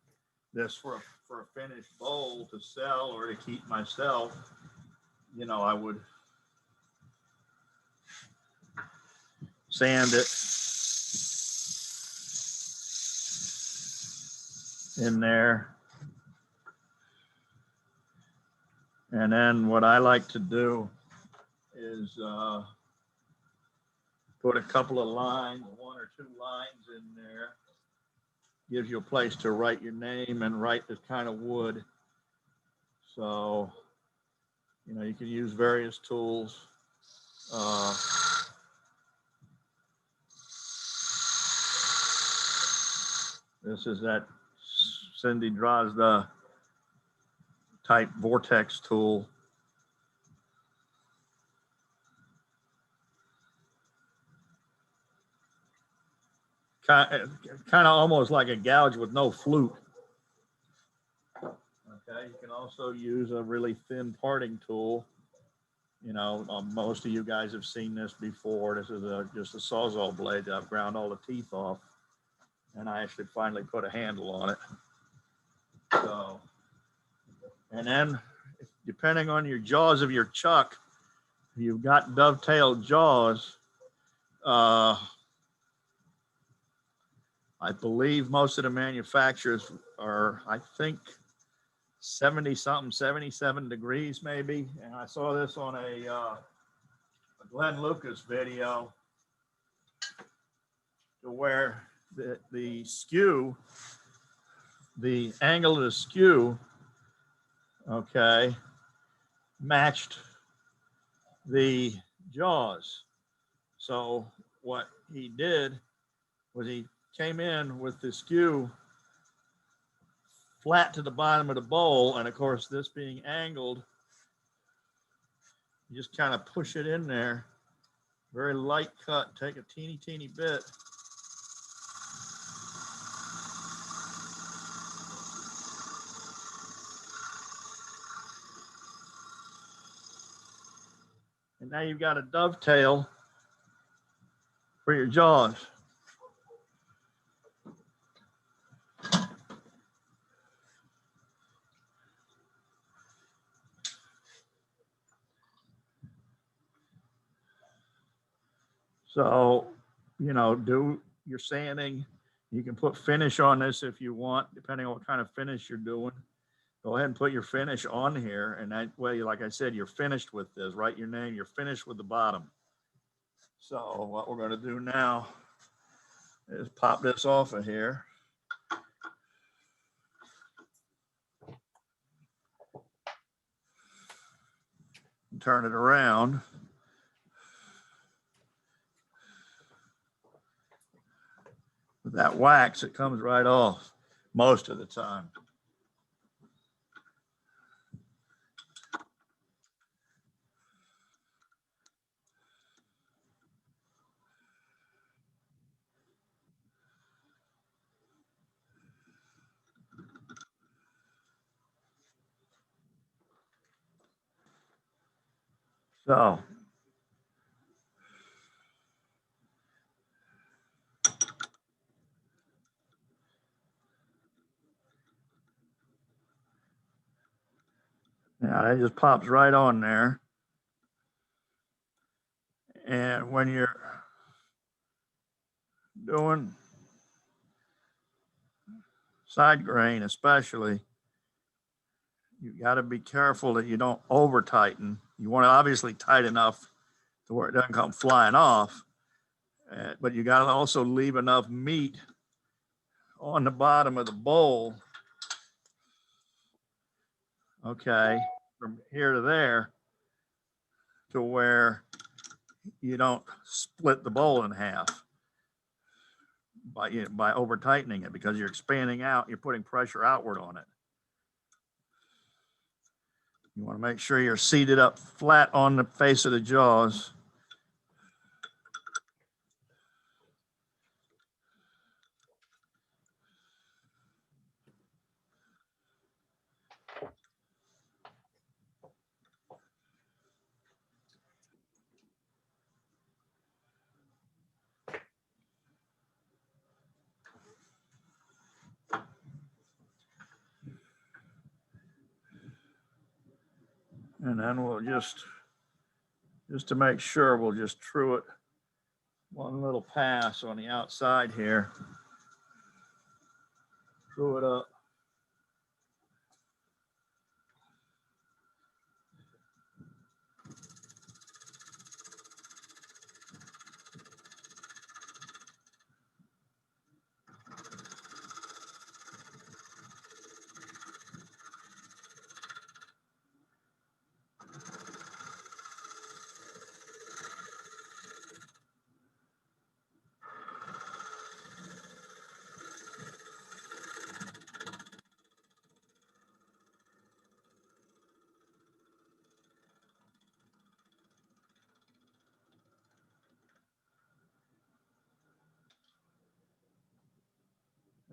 this for a finished bowl to sell or to keep myself, you know, I would sand it in there. And then what I like to do is put a couple of lines, 1 or 2 lines in there. Gives you a place to write your name and write the kind of wood. So, you know, you can use various tools. This is that Cindy Drozda type vortex tool. Kind of almost like a gouge with no flute. Okay, you can also use a really thin parting tool. You know, most of you guys have seen this before. This is just a Sawzall blade that I've ground all the teeth off. And I actually finally put a handle on it. So, and then depending on your jaws of your chuck, if you've got dovetailed jaws, I believe most of the manufacturers are, I think, 70 something, 77 degrees maybe. And I saw this on a Glenn Lucas video to where the skew, the angle of the skew, okay, matched the jaws. So what he did was he came in with the skew flat to the bottom of the bowl, and of course this being angled, you just kind of push it in there, very light cut, take a teeny bit. And now you've got a dovetail for your jaws. So, you know, do your sanding. You can put finish on this if you want, depending on what kind of finish you're doing. Go ahead and put your finish on here. And that way, like I said, you're finished with this. Write your name, you're finished with the bottom. So what we're going to do now is pop this off of here. And turn it around. With that wax, it comes right off most of the time. So now that just pops right on there. And when you're doing side grain, especially, you got to be careful that you don't over tighten. You want to obviously tight enough to where it doesn't come flying off, but you got to also leave enough meat on the bottom of the bowl, okay, from here to there, to where you don't split the bowl in half by over tightening it, because you're expanding out, you're putting pressure outward on it. You want to make sure you're seated up flat on the face of the jaws. And then we'll just to make sure, we'll just true it one little pass on the outside here. True it up.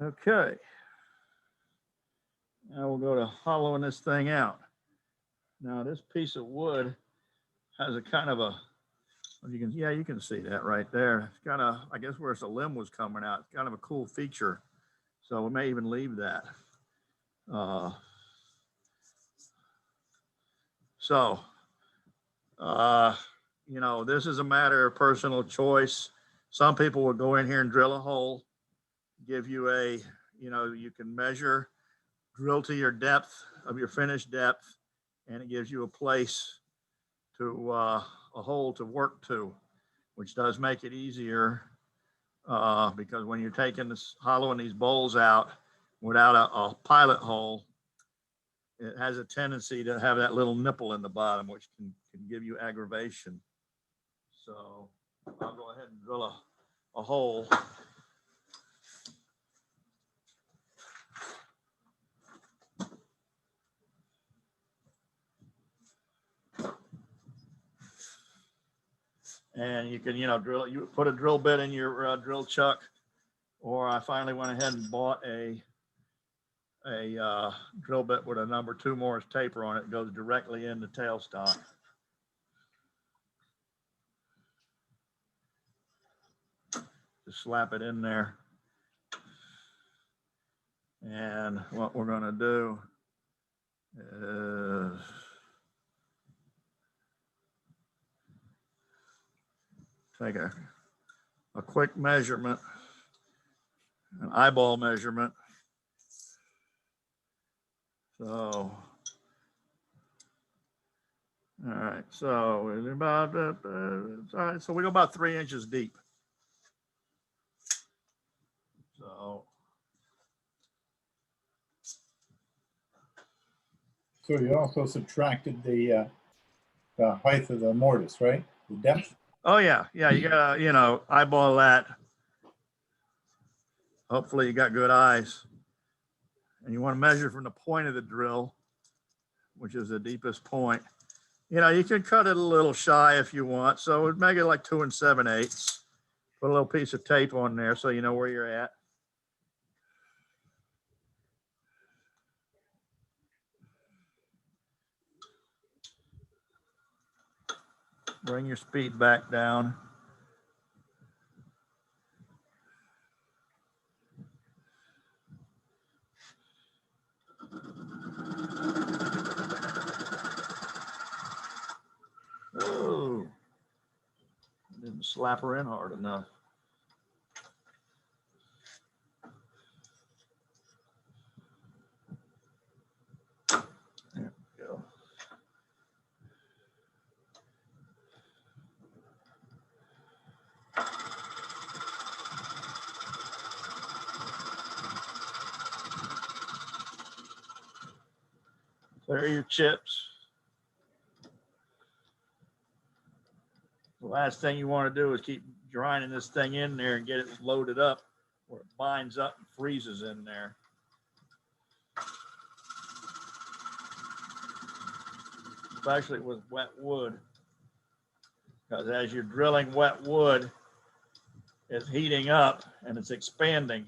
Okay. Now we'll go to hollowing this thing out. Now this piece of wood has a kind of a, you can see that right there. It's kind of, I guess where the limb was coming out, it's kind of a cool feature. So we may even leave that. So, you know, this is a matter of personal choice. Some people will go in here and drill a hole, give you a, you know, you can measure, drill to your depth of your finished depth, and it gives you a place to, a hole to work to, which does make it easier because when you're taking this, hollowing these bowls out without a pilot hole, it has a tendency to have that little nipple in the bottom, which can give you aggravation. So I'll go ahead and drill a hole. And you can, you know, drill, you put a drill bit in your drill chuck, or I finally went ahead and bought a drill bit with a number 2 Morris taper on it. It goes directly in the tailstock. Just slap it in there. And what we're going to do is take a quick measurement, an eyeball measurement. So, all right, so it's about, all right, so we go about 3 inches deep. So you also subtracted the height of the mortise, right? The depth? Oh yeah, yeah, you gotta, you know, eyeball that. Hopefully you got good eyes. And you want to measure from the point of the drill, which is the deepest point. You know, you can cut it a little shy if you want. So we'd make it like 2 7/8. Put a little piece of tape on there so you know where you're at. Bring your speed back down. Oh, didn't slap her in hard enough. There we go. There are your chips. The last thing you want to do is keep grinding this thing in there and get it loaded up where it binds up and freezes in there. Especially with wet wood, because as you're drilling wet wood, it's heating up and it's expanding.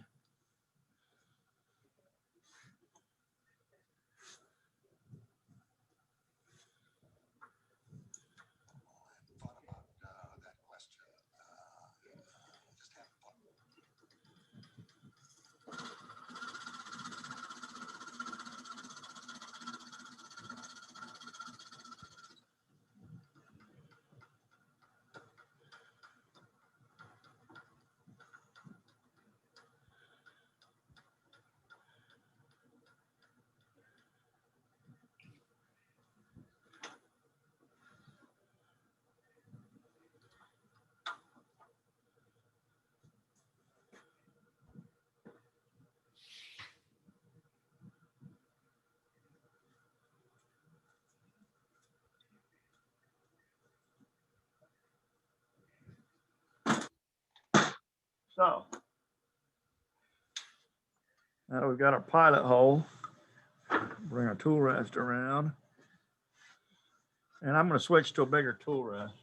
So now we've got our pilot hole. Bring our tool rest around. And I'm going to switch to a bigger tool rest.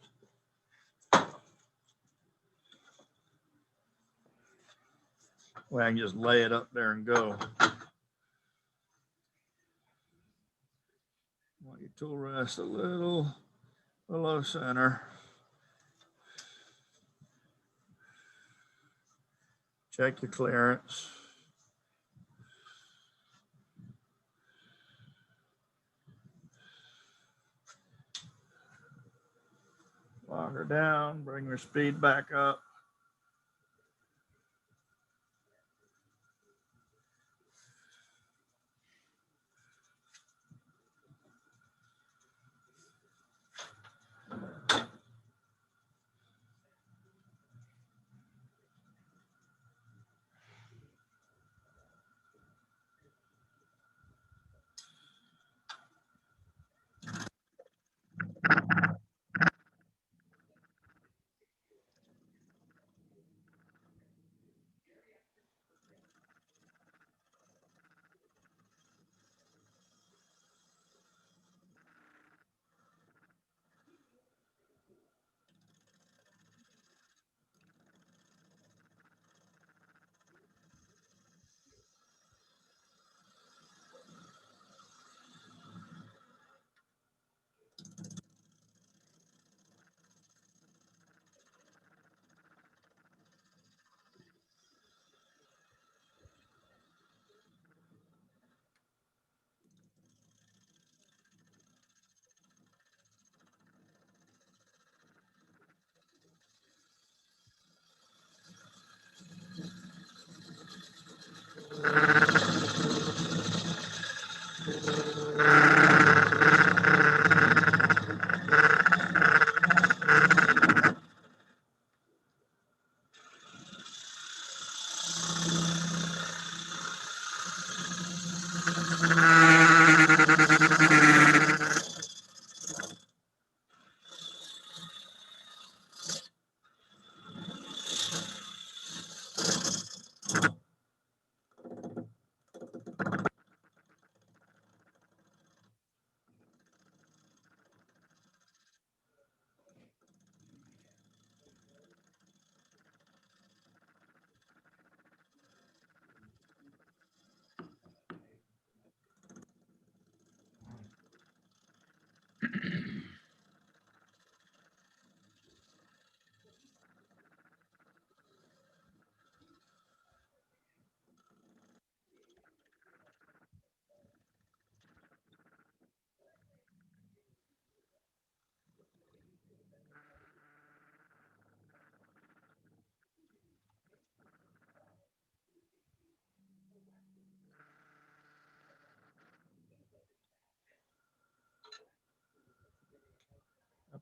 Where I can just lay it up there and go. Want your tool rest a little below center. Check your clearance. Lock her down, bring her speed back up.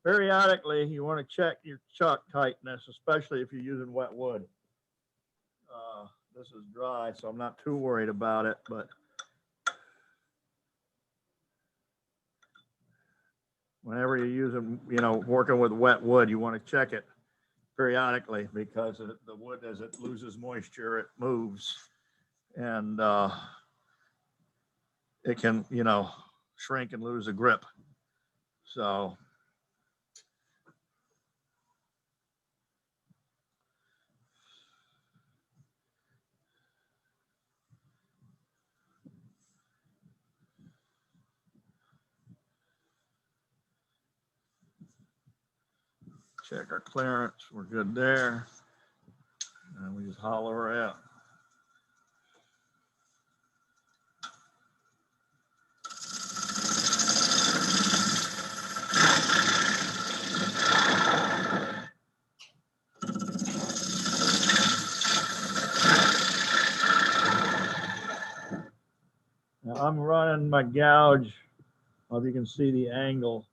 Periodically, you want to check your chuck tightness, especially if you're using wet wood. This is dry, so I'm not too worried about it, but whenever you're using, working with wet wood, you want to check it periodically because the wood, as it loses moisture, it moves, and it can, shrink and lose a grip. So check our clearance. We're good there. And we just hollow her out. Now I'm running my gouge. If you can see the angle,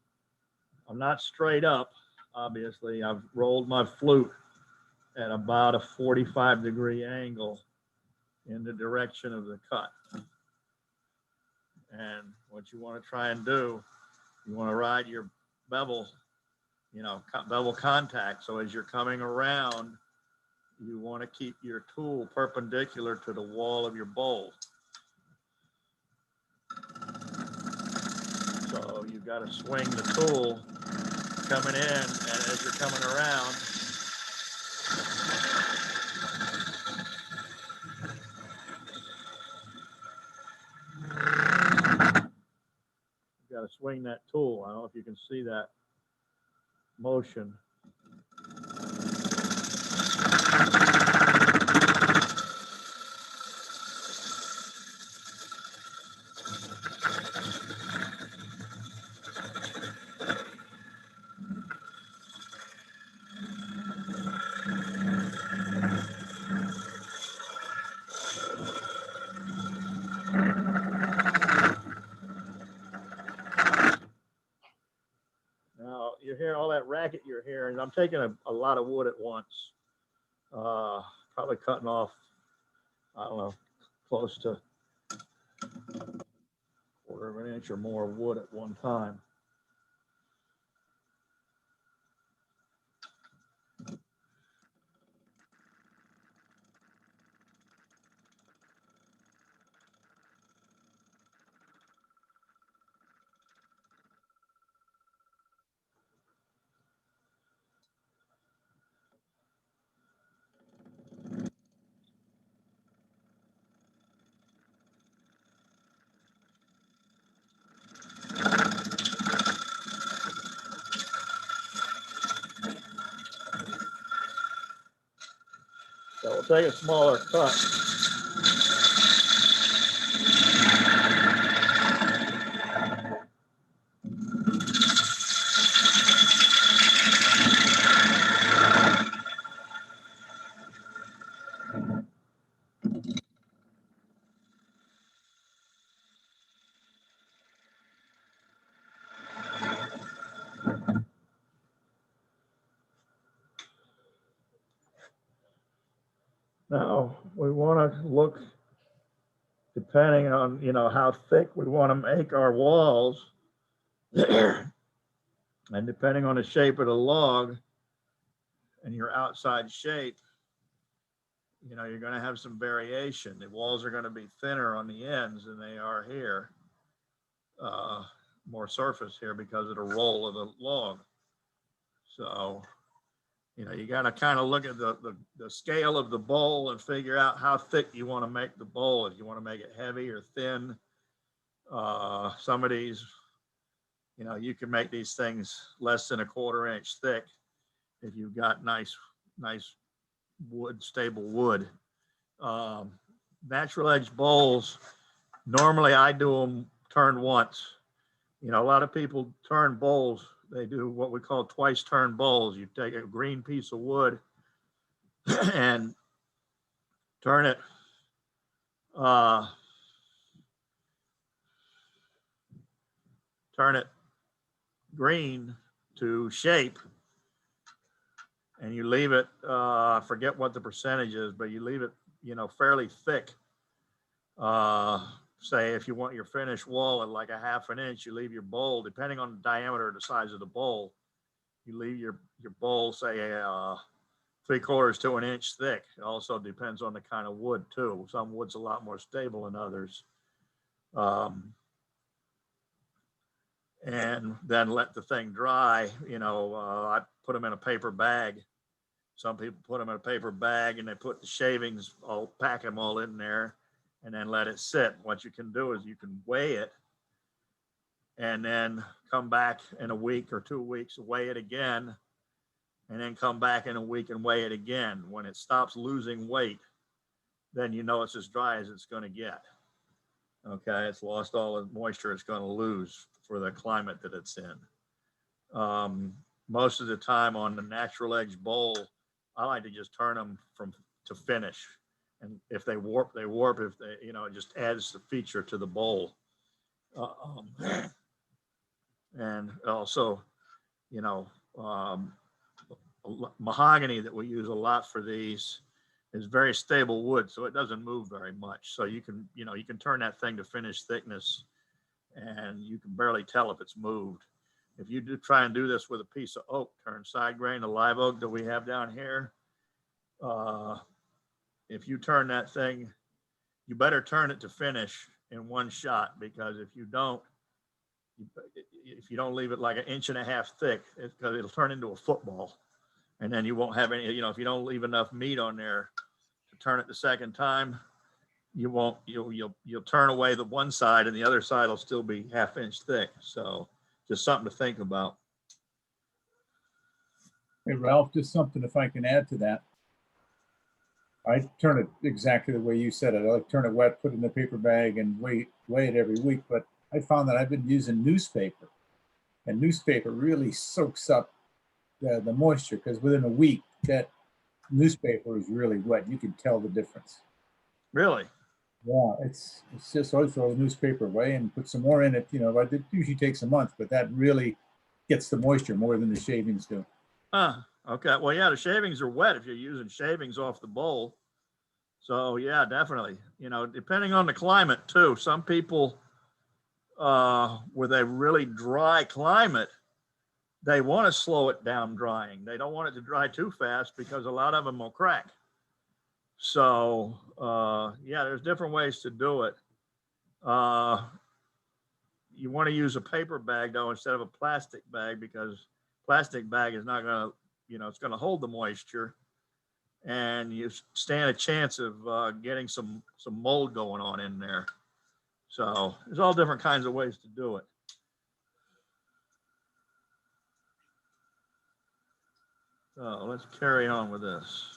I'm not straight up, obviously. I've rolled my flute at about a 45-degree angle in the direction of the cut. And what you want to try and do, you want to ride your bevel, bevel contact. So as you're coming around, you want to keep your tool perpendicular to the wall of your bowl. So you've got to swing the tool coming in, and as you're coming around, you've got to swing that tool. I don't know if you can see that motion. Now, you hear all that racket you're hearing. I'm taking a lot of wood at once. Probably cutting off, I don't know, close to quarter of an inch or more of wood at one time. So we'll take a smaller cut. Now, we want to look, depending on, you know, how thick we want to make our walls, and depending on the shape of the log and your outside shape, you know, you're going to have some variation. The walls are going to be thinner on the ends than they are here, more surface here because of the roll of the log. So, you know, you got to kind of look at the scale of the bowl and figure out how thick you want to make the bowl. If you want to make it heavy or thin, some of these, you know, you can make these things less than a quarter inch thick if you've got nice wood, stable wood. Natural edge bowls, normally I do them turn once. You know, a lot of people turn bowls. They do what we call twice turn bowls. You take a green piece of wood and turn it green to shape, and you leave it, I forget what the percentage is, but you leave it, you know, fairly thick. Say if you want your finished wall at like a half an inch, you leave your bowl, depending on the diameter or the size of the bowl, you leave your bowl, say 3/4 to an inch thick. It also depends on the kind of wood too. Some wood's a lot more stable than others. And then let the thing dry. You know, I put them in a paper bag. Some people put them in a paper bag and they put the shavings, I'll pack them all in there and then let it sit. What you can do is you can weigh it and then come back in a week or 2 weeks, weigh it again, and then come back in a week and weigh it again. When it stops losing weight, then you know it's as dry as it's going to get. Okay, it's lost all the moisture it's going to lose for the climate that it's in. Most of the time on the natural edge bowl, I like to just turn them to finish. And if they warp, they warp. If they, you know, it just adds the feature to the bowl. And also, you know, mahogany that we use a lot for these is very stable wood, so it doesn't move very much. So you can, you know, you can turn that thing to finished thickness and you can barely tell if it's moved. If you do try and do this with a piece of oak, turn side grain, the live oak that we have down here, if you turn that thing, you better turn it to finish in one shot, because if you don't leave it like 1.5 inches thick, it'll turn into a football, and then you won't have any, you know, if you don't leave enough meat on there to turn it the second time, you'll turn away the one side and the other side will still be 1/2 inch thick. So just something to think about. Hey, Ralph, just something if I can add to that. I turn it exactly the way you said it. I like turn it wet, put it in a paper bag and weigh it every week. But I found that I've been using newspaper, and newspaper really soaks up the moisture, because within a week that newspaper is really wet. You can tell the difference. Really? Yeah, it's just, I throw the newspaper away and put some more in it. You know, it usually takes a month, but that really gets the moisture more than the shavings do. Okay. Well, yeah, the shavings are wet if you're using shavings off the bowl. So yeah, definitely. You know, depending on the climate too. Some people, with a really dry climate, they want to slow it down drying. They don't want it to dry too fast because a lot of them will crack. So yeah, there's different ways to do it. You want to use a paper bag though instead of a plastic bag, because plastic bag is not going to, you know, it's going to hold the moisture, and you stand a chance of getting some mold going on in there. So there's all different kinds of ways to do it. So let's carry on with this.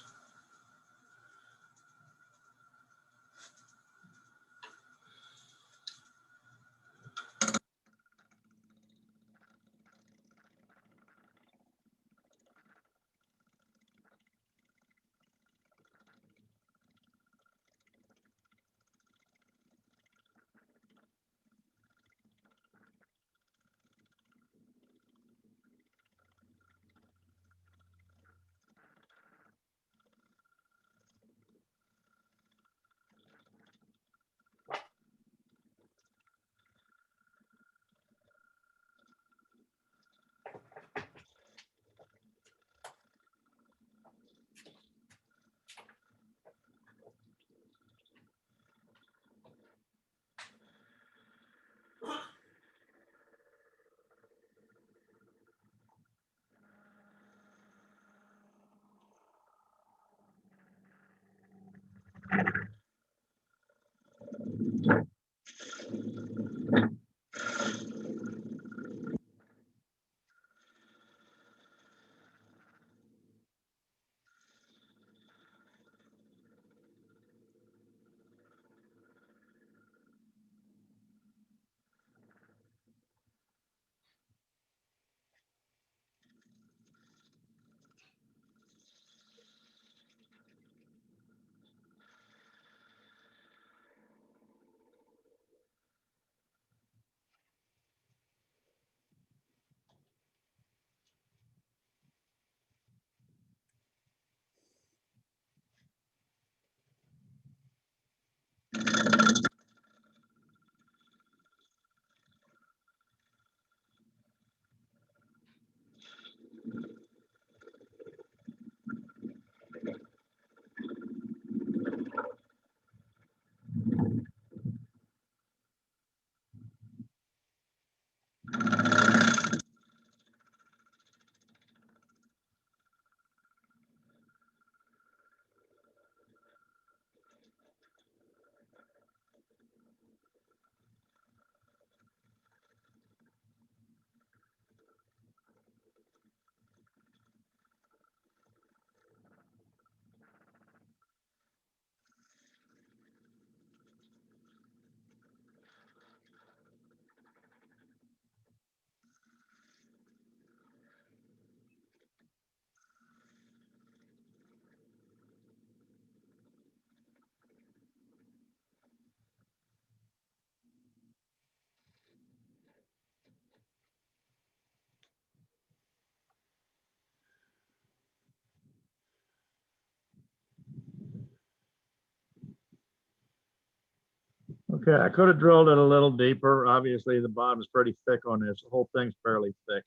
Okay, I could have drilled it a little deeper. Obviously, the bottom is pretty thick on this. The whole thing's fairly thick.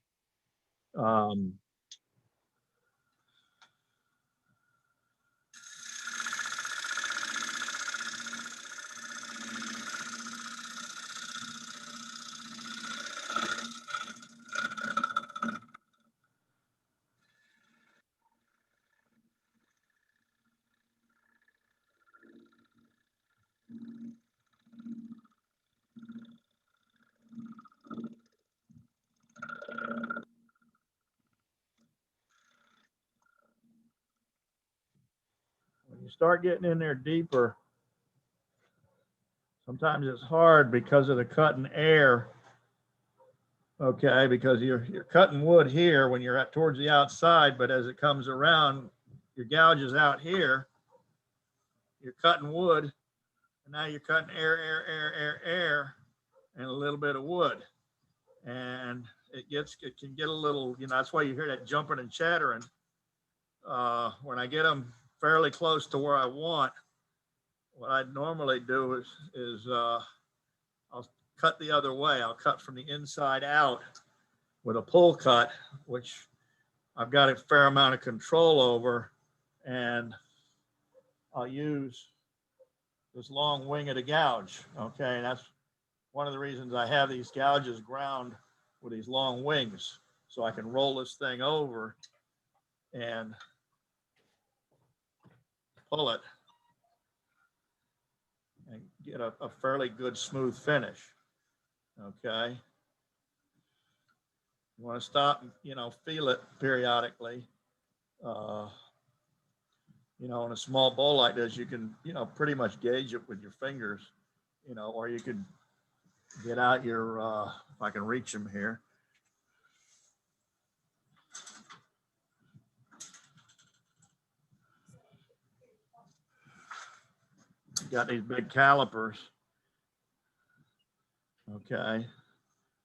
When you start getting in there deeper, sometimes it's hard because of the cutting air. Okay, because you're cutting wood here when you're at towards the outside, but as it comes around, your gouge is out here. You're cutting wood, and now you're cutting air, and a little bit of wood. And it can get a little, that's why you hear that jumping and chattering. When I get them fairly close to where I want, what I normally do is I'll cut the other way. I'll cut from the inside out with a pull cut, which I've got a fair amount of control over, and I'll use this long wing of the gouge. Okay, and that's one of the reasons I have these gouges ground with these long wings, so I can roll this thing over and pull it and get a fairly good smooth finish. Okay. You want to stop, feel it periodically. In a small bowl like this, you can, pretty much gauge it with your fingers, or you could get out your, if I can reach them here. Got these big calipers. Okay.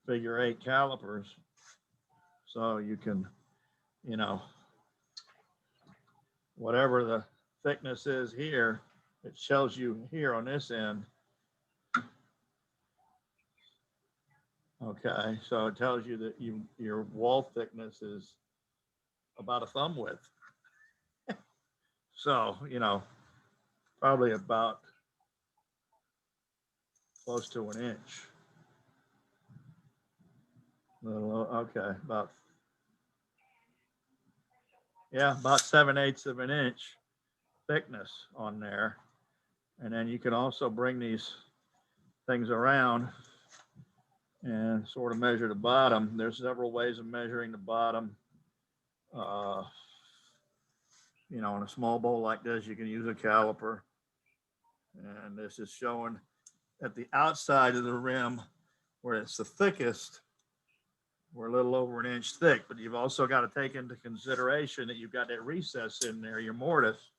Figure 8 calipers. So you can, whatever the thickness is here, it shows you here on this end. Okay, so it tells you that your wall thickness is about a thumb width. So, probably about close to an inch. Okay, about 7/8 of an inch thickness on there. And then you can also bring these things around and sort of measure the bottom. There's several ways of measuring the bottom. On a small bowl like this, you can use a caliper. And this is showing at the outside of the rim where it's the thickest, we're a little over an inch thick, but you've also got to take into consideration that you've got that recess in there, your mortise.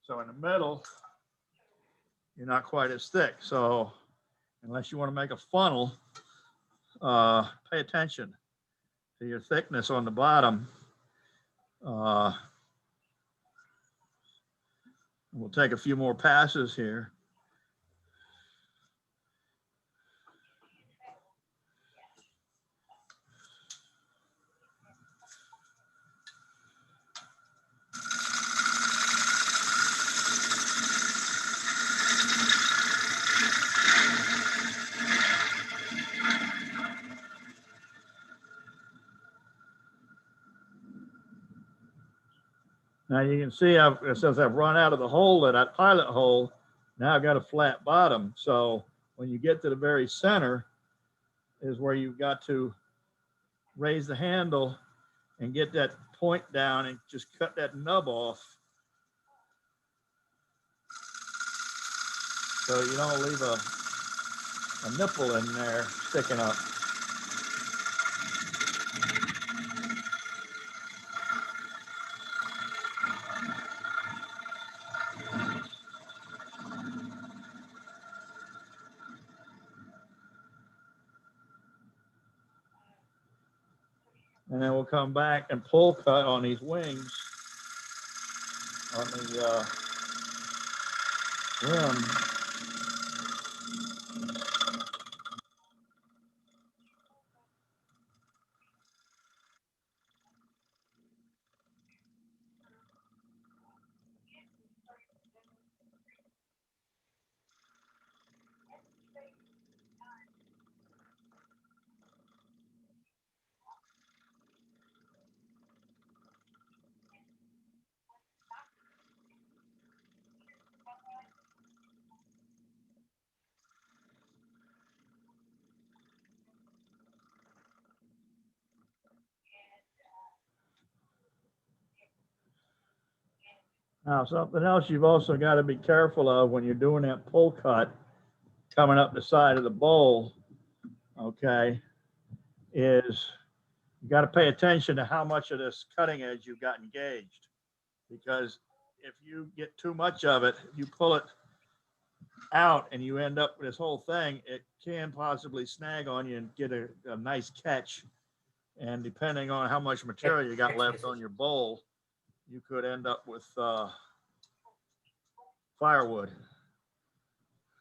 So in the middle, you're not quite as thick. So unless you want to make a funnel, pay attention to your thickness on the bottom. We'll take a few more passes here. Now you can see since I've run out of the hole, that pilot hole, now I've got a flat bottom. So when you get to the very center is where you've got to raise the handle and get that point down and just cut that nub off. So you don't leave a nipple in there sticking up. And then we'll come back and pull cut on these wings on the rim. Now, something else you've also got to be careful of when you're doing that pull cut coming up the side of the bowl, okay, is you got to pay attention to how much of this cutting edge you've got engaged. Because if you get too much of it, if you pull it out and you end up with this whole thing, it can possibly snag on you and get a nice catch And depending on how much material you got left on your bowl, you could end up with firewood.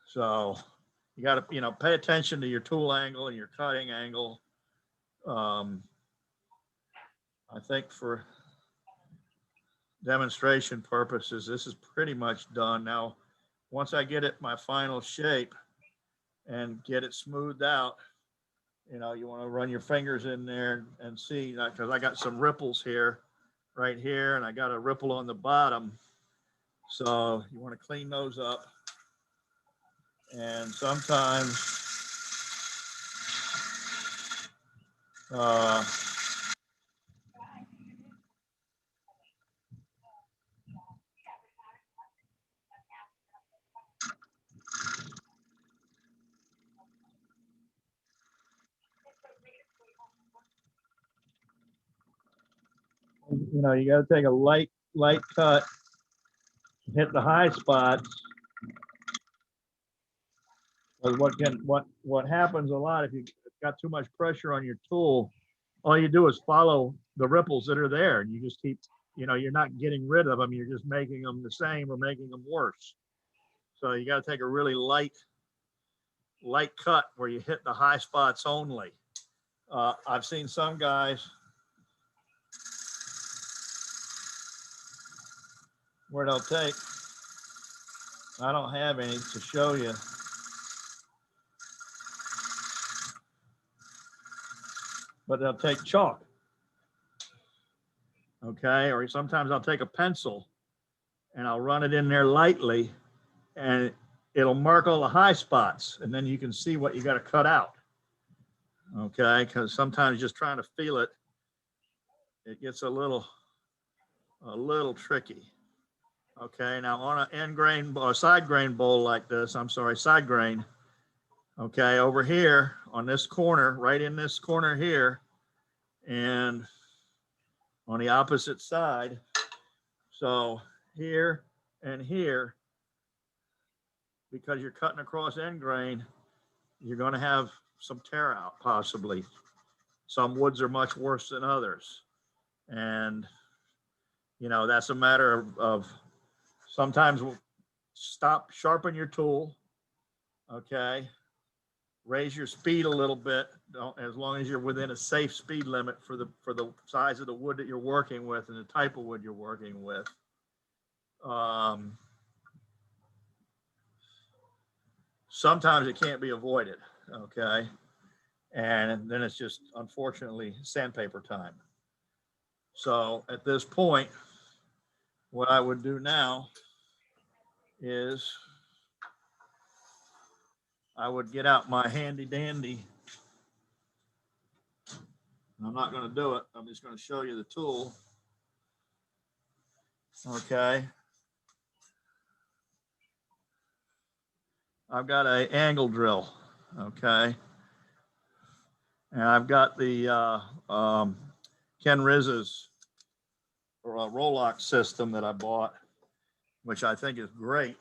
So you got to, pay attention to your tool angle and your cutting angle. I think for demonstration purposes, this is pretty much done. Now, once I get it my final shape and get it smoothed out, you want to run your fingers in there and see, because I got some ripples here, right here, and I got a ripple on the bottom. So you want to clean those up. And sometimes you got to take a light cut, hit the high spots. But what happens a lot if you got too much pressure on your tool, all you do is follow the ripples that are there, and you just keep, you're not getting rid of them. You're just making them the same or making them worse. So you got to take a really light cut where you hit the high spots only. I've seen some guys where they'll take, I don't have any to show you. But they'll take chalk, okay? Or sometimes I'll take a pencil and I'll run it in there lightly and it'll mark all the high spots, and then you can see what you got to cut out, okay? Because sometimes just trying to feel it, it gets a little tricky. Okay, now on an end grain or side grain bowl like this, side grain. Okay, over here on this corner, right in this corner here, and on the opposite side. So here and here, because you're cutting across end grain, you're going to have some tear out possibly. Some woods are much worse than others. And, that's a matter of sometimes we'll stop, sharpen your tool, okay? Raise your speed a little bit, as long as you're within a safe speed limit for the size of the wood that you're working with and the type of wood you're working with. Sometimes it can't be avoided, okay? And then it's just, unfortunately, sandpaper time. So at this point, what I would do now is I would get out my handy dandy. I'm not going to do it. I'm just going to show you the tool. Okay. I've got an angle drill. Okay. And I've got the Ken Riz's Rolox system that I bought, which I think is great.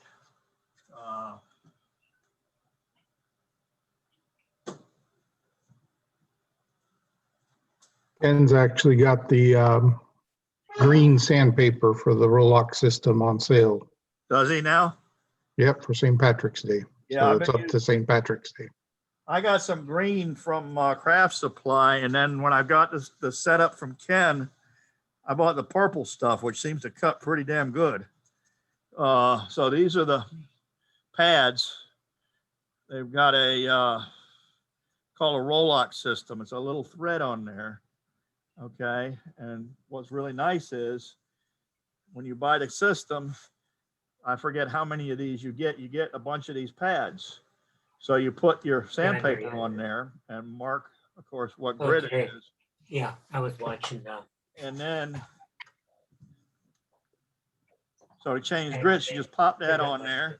Ken's actually got the green sandpaper for the Rolox system on sale. Does he now? Yep, for St. Patrick's Day. Yeah, So it's up to St. Patrick's Day. I got some green from Craft Supply, and then when I got the setup from Ken, I bought the purple stuff, which seems to cut pretty damn good. So these are the pads. They've got a called a Rolox system. It's a little thread on there. Okay, and what's really nice is when you buy the system, I forget how many of these you get a bunch of these pads. So you put your sandpaper on there and mark, of course, what grit it is. Yeah, I was watching that. And then, so to change grits, you just pop that on there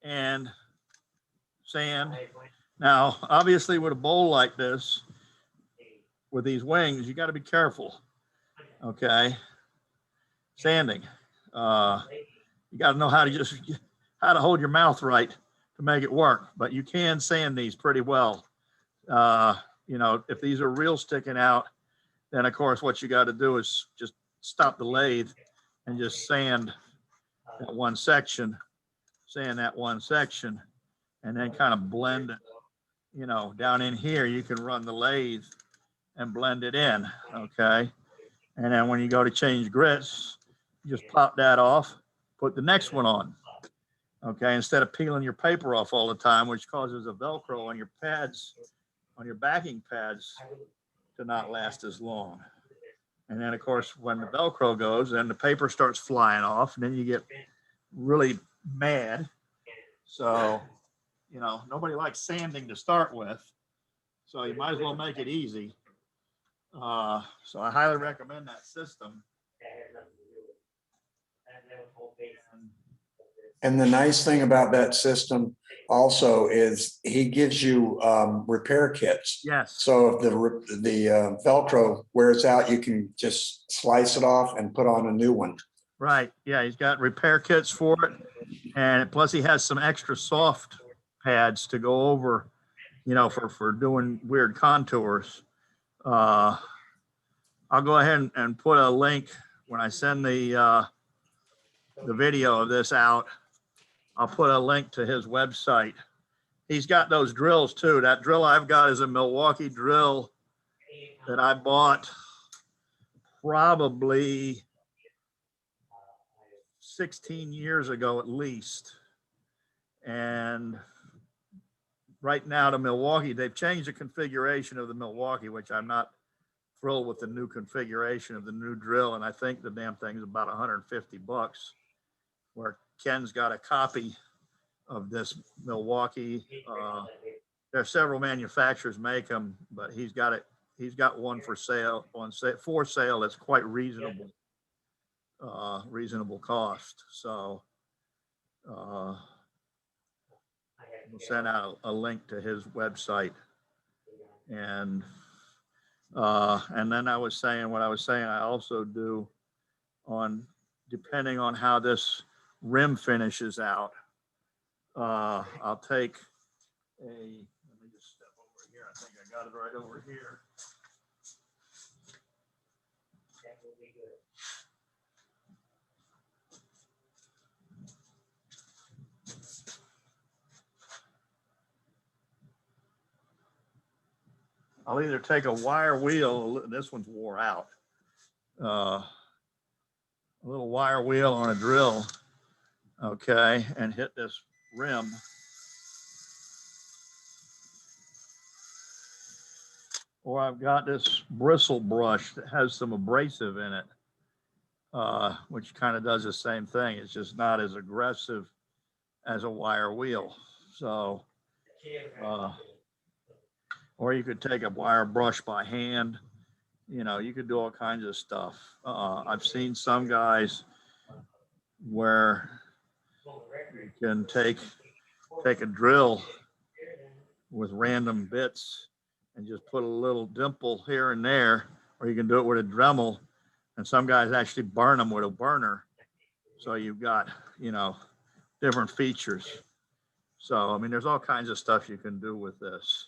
and sand. Now, obviously with a bowl like this, with these wings, you got to be careful, okay? Sanding. You got to know how to hold your mouth right to make it work, but you can sand these pretty well. you know, if these are real sticking out, then of course what you got to do is just stop the lathe and just sand that one section, and then kind of blend it, you know, down in here. You can run the lathe and blend it in, okay? And then when you go to change grits, you just pop that off, put the next one on, okay? Instead of peeling your paper off all the time, which causes a Velcro on your pads, on your backing pads, to not last as long. And then of course, when the Velcro goes, then the paper starts flying off, and then you get really mad. So, you know, nobody likes sanding to start with, so you might as well make it easy. So I highly recommend that system. And the nice thing about that system also is he gives you repair kits. Yes. So if the Velcro wears out, you can just slice it off and put on a new one. Right. Yeah, he's got repair kits for it, and plus he has some extra soft pads to go over, you know, for doing weird contours. I'll go ahead and put a link when I send the video of this out. I'll put a link to his website. He's got those drills too. That drill I've got is a Milwaukee drill that I bought probably 16 years ago at least. And right now the Milwaukee, they've changed the configuration of the Milwaukee, which I'm not thrilled with the new configuration of the new drill. And I think the damn thing is about 150 bucks, where Ken's got a copy of this Milwaukee. There are several manufacturers make them, but he's got it. He's got one for sale for sale. That's quite reasonable, reasonable cost. So we'll send out a link to his website. And then I was saying what I was saying. I also do on, depending on how this rim finishes out, I'll take a, let me just step over here. I think I got it right over here. I'll either take a wire wheel, this one's wore out, a little wire wheel on a drill, okay, and hit this rim. Or I've got this bristle brush that has some abrasive in it, which kind of does the same thing. It's just not as aggressive as a wire wheel. So, or you could take a wire brush by hand. You know, you could do all kinds of stuff. I've seen some guys where you can take a drill with random bits and just put a little dimple here and there, or you can do it with a Dremel, and some guys actually burn them with a burner. So you've got, you know, different features. So, I mean, there's all kinds of stuff you can do with this.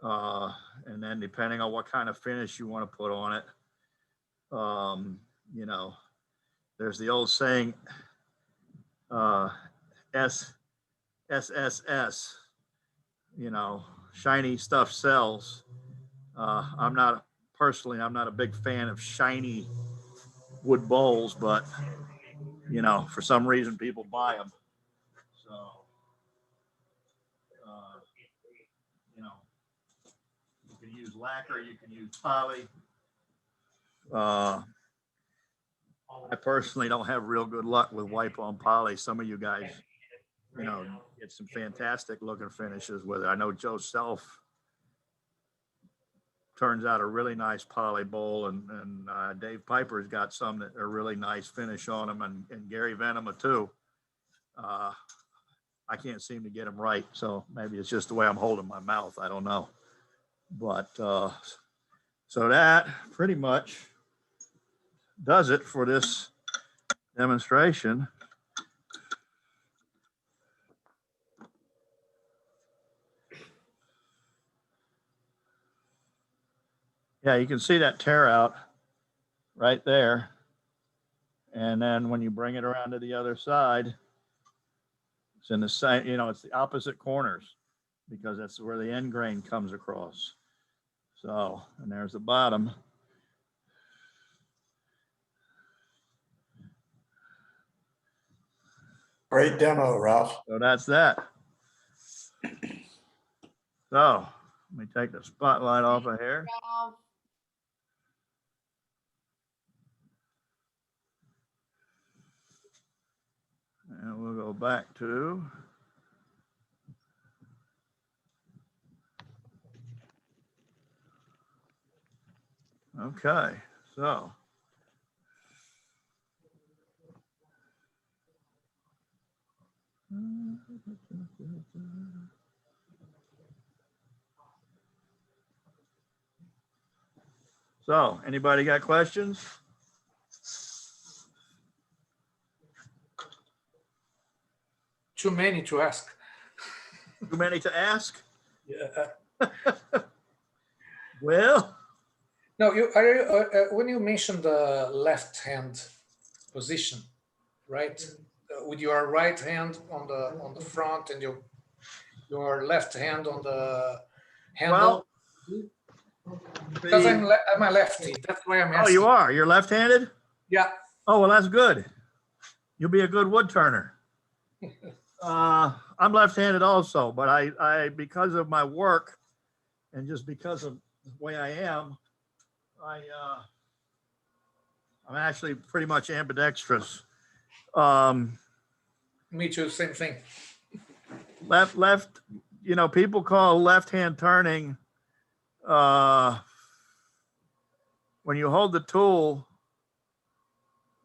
And then depending on what kind of finish you want to put on it, you know, there's the old saying, SSS, you know, shiny stuff sells. I'm not a big fan of shiny wood bowls, but you know, for some reason people buy them. So, you know, you can use lacquer, you can use poly. I personally don't have real good luck with wipe on poly. Some of you guys, you know, get some fantastic looking finishes with it. I know Joe Self turns out a really nice poly bowl, and Dave Piper's got some that are really nice finish on them, and Gary Venema too. I can't seem to get them right, so maybe it's just the way I'm holding my mouth. I don't know, but so that pretty much does it for this demonstration. Yeah, you can see that tear out right there. And then when you bring it around to the other side, it's in the same, it's the opposite corners because that's where the end grain comes across. So, and there's the bottom. Great demo, Ralph. So that's that. So let me take the spotlight off of here. And we'll go back to okay, so anybody got questions? Too many to ask. Too many to ask? Yeah. Well, No, when you mentioned the left hand position, right? With your right hand on the front and your left hand on the handle. Because I'm a lefty, that's why I'm asking. Oh, you are? You're left-handed? Yeah. Oh, well, that's good. You'll be a good wood turner. I'm left-handed also, but I because of my work and just because of the way I am, I'm actually pretty much ambidextrous. Me too, same thing. Left, people call left-hand turning when you hold the tool.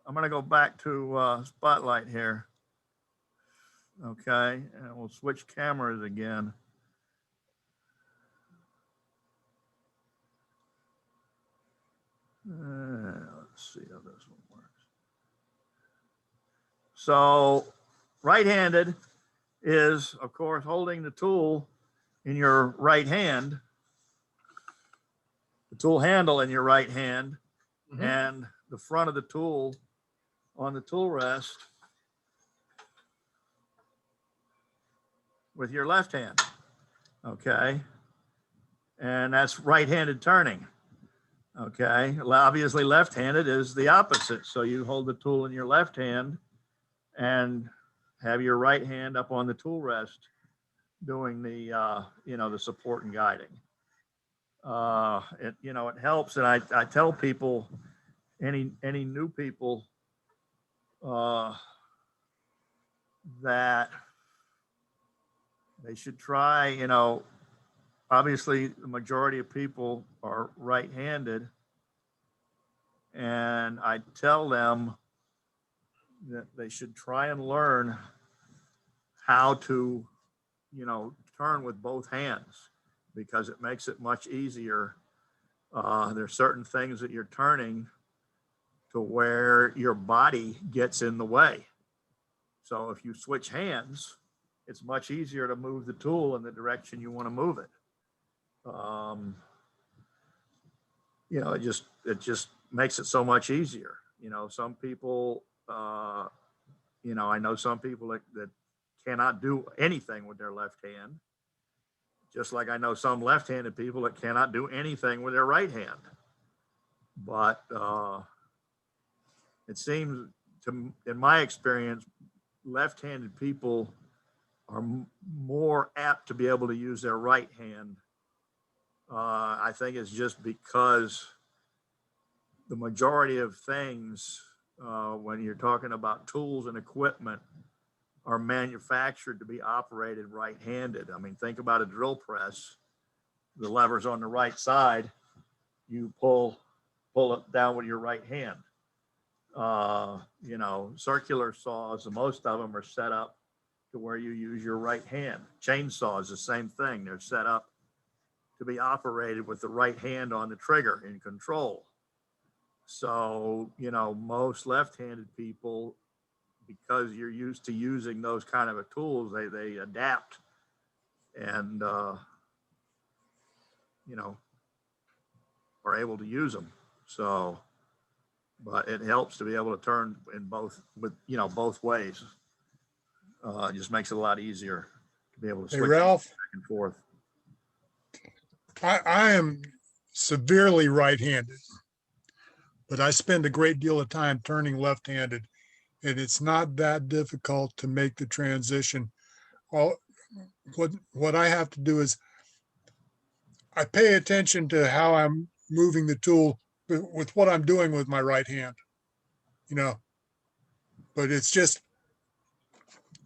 I'm going to go back to spotlight here. Okay, and we'll switch cameras again. Let's see how this one works. So right-handed is, of course, holding the tool in your right hand, the tool handle in your right hand, and the front of the tool on the tool rest with your left hand. Okay. And that's right-handed turning. Okay. Obviously, left-handed is the opposite. So you hold the tool in your left hand and have your right hand up on the tool rest doing the, the support and guiding. It helps. And I tell people, any new people, that they should try, obviously the majority of people are right-handed, and I tell them that they should try and learn how to, turn with both hands because it makes it much easier. There's certain things that you're turning to where your body gets in the way. So if you switch hands, it's much easier to move the tool in the direction you want to move it. It just makes it so much easier. Some people, I know some people that cannot do anything with their left hand, just like I know some left-handed people that cannot do anything with their right hand. But it seems in my experience, left-handed people are more apt to be able to use their right hand. I think it's just because the majority of things, when you're talking about tools and equipment, are manufactured to be operated right-handed. I mean, think about a drill press. The lever's on the right side. You pull it down with your right hand. Circular saws, most of them are set up to where you use your right hand. Chainsaws, the same thing. They're set up to be operated with the right hand on the trigger in control. So, most left-handed people, because you're used to using those kind of tools, they adapt. And, are able to use them. So, but it helps to be able to turn in both both ways. It just makes it a lot easier to be able to Hey, switch Ralph, back and forth. I am severely right-handed, but I spend a great deal of time turning left-handed, and it's not that difficult to make the transition. All what I have to do is I pay attention to how I'm moving the tool with what I'm doing with my right hand, but it's just,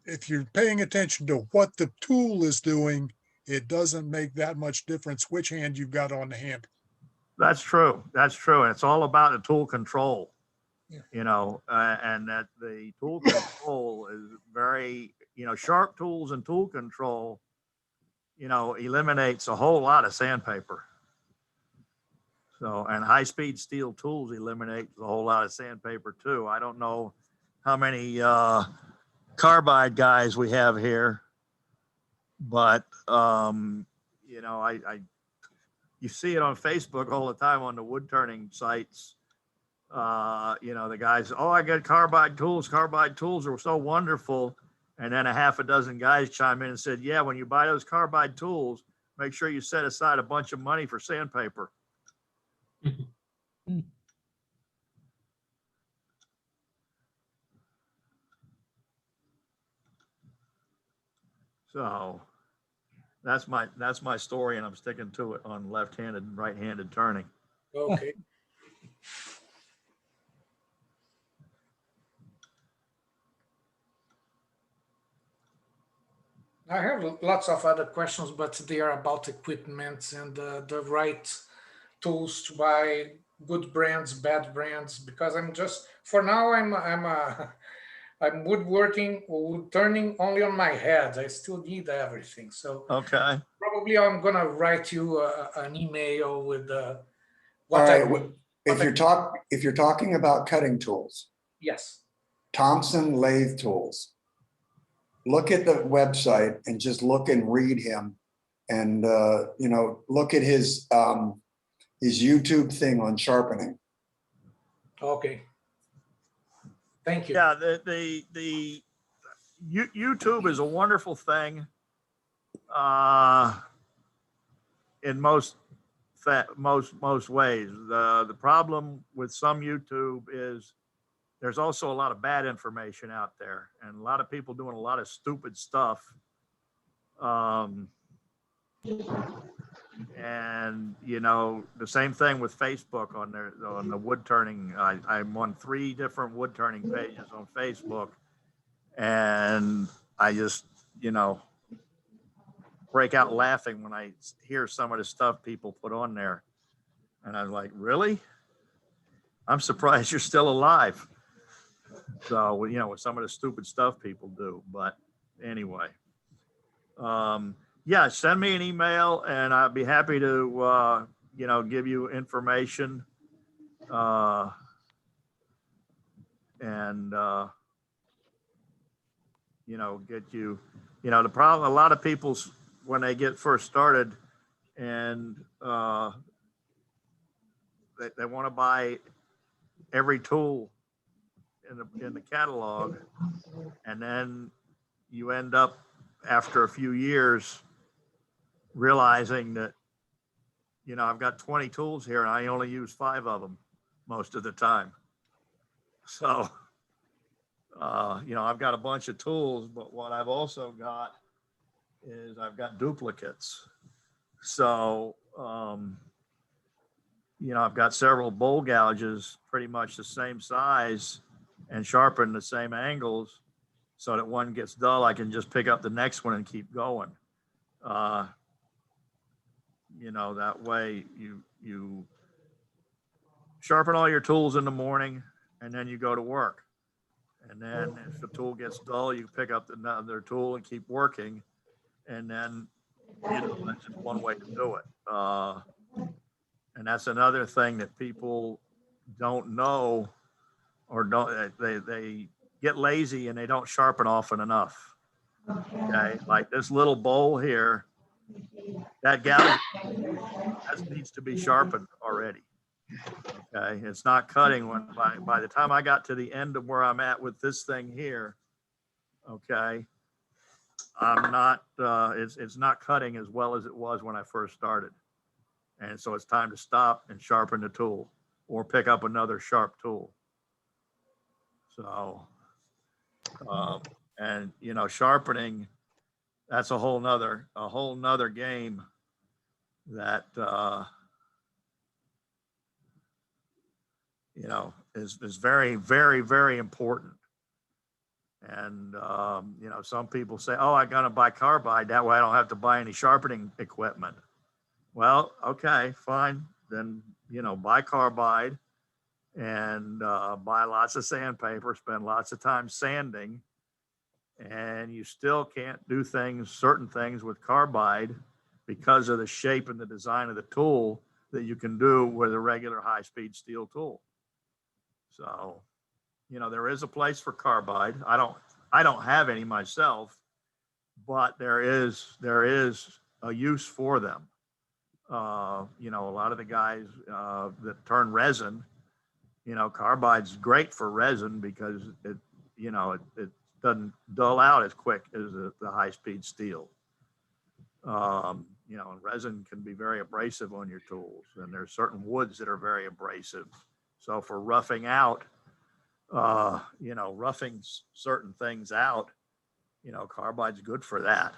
if you're paying attention to what the tool is doing, it doesn't make that much difference which hand you've got on the hand. That's true. That's true. And it's all about the tool control, Yeah. And that the tool control is very, sharp tools and tool control, eliminates a whole lot of sandpaper. So, and high-speed steel tools eliminate a whole lot of sandpaper too. I don't know how many Carbide guys we have here, but you see it on Facebook all the time on the wood turning sites. The guys, oh, I got Carbide tools. Carbide tools are so wonderful. And then a half a dozen guys chime in and said, yeah, when you buy those Carbide tools, make sure you set aside a bunch of money for sandpaper. So that's my story, and I'm sticking to it on left-handed and right-handed turning. Okay. I have lots of other questions, but they are about equipment and the right tools to buy, good brands, bad brands. Because for now I'm woodworking, wood turning only on my head. I still need everything. So okay, probably I'm gonna write you an email with All right. If you're talking about cutting tools, yes, Thompson lathe tools. Look at the website and just look and read him, and look at his YouTube thing on sharpening. Okay. Thank you. Yeah, the YouTube is a wonderful thing. In most ways, the problem with some YouTube is there's also a lot of bad information out there, and a lot of people doing a lot of stupid stuff. And the same thing with Facebook on the wood turning. I'm on 3 different wood turning pages on Facebook, and I just break out laughing when I hear some of the stuff people put on there, and I'm like, really? I'm surprised you're still alive. So with some of the stupid stuff people do. But anyway, yeah, send me an email and I'd be happy to give you information and get you, the problem, a lot of people's, when they get first started and they want to buy every tool in the catalog, and then you end up after a few years realizing that I've got 20 tools here and I only use 5 of them most of the time. So I've got a bunch of tools, but what I've also got is I've got duplicates. So I've got several bowl gouges pretty much the same size and sharpen the same angles, so that one gets dull, I can just pick up the next one and keep going. That way you sharpen all your tools in the morning and then you go to work. And then if the tool gets dull, you pick up another tool and keep working. And then, that's just one way to do it. And that's another thing that people don't know, or they get lazy and they don't sharpen often enough. Okay, like this little bowl here that gouge that needs to be sharpened already. Okay, it's not cutting when, by the time I got to the end of where I'm at with this thing here, okay, I'm not, it's not cutting as well as it was when I first started. And so it's time to stop and sharpen the tool or pick up another sharp tool. So, and you know, sharpening, that's a whole nother game that, you know, is very, very, very important. And, you know, some people say, oh, I got to buy Carbide. That way I don't have to buy any sharpening equipment. Well, okay, fine. Then, you know, buy Carbide and buy lots of sandpaper, spend lots of time sanding. And you still can't do things, certain things with Carbide because of the shape and the design of the tool that you can do with a regular high-speed steel tool. So, you know, there is a place for Carbide. I don't have any myself, but there is a use for them. You know, a lot of the guys that turn resin, you know, Carbide's great for resin because it, you know, it doesn't dull out as quick as the high-speed steel. You know, and resin can be very abrasive on your tools, and there's certain woods that are very abrasive. So for roughing out, you know, roughing certain things out, you know, Carbide's good for that.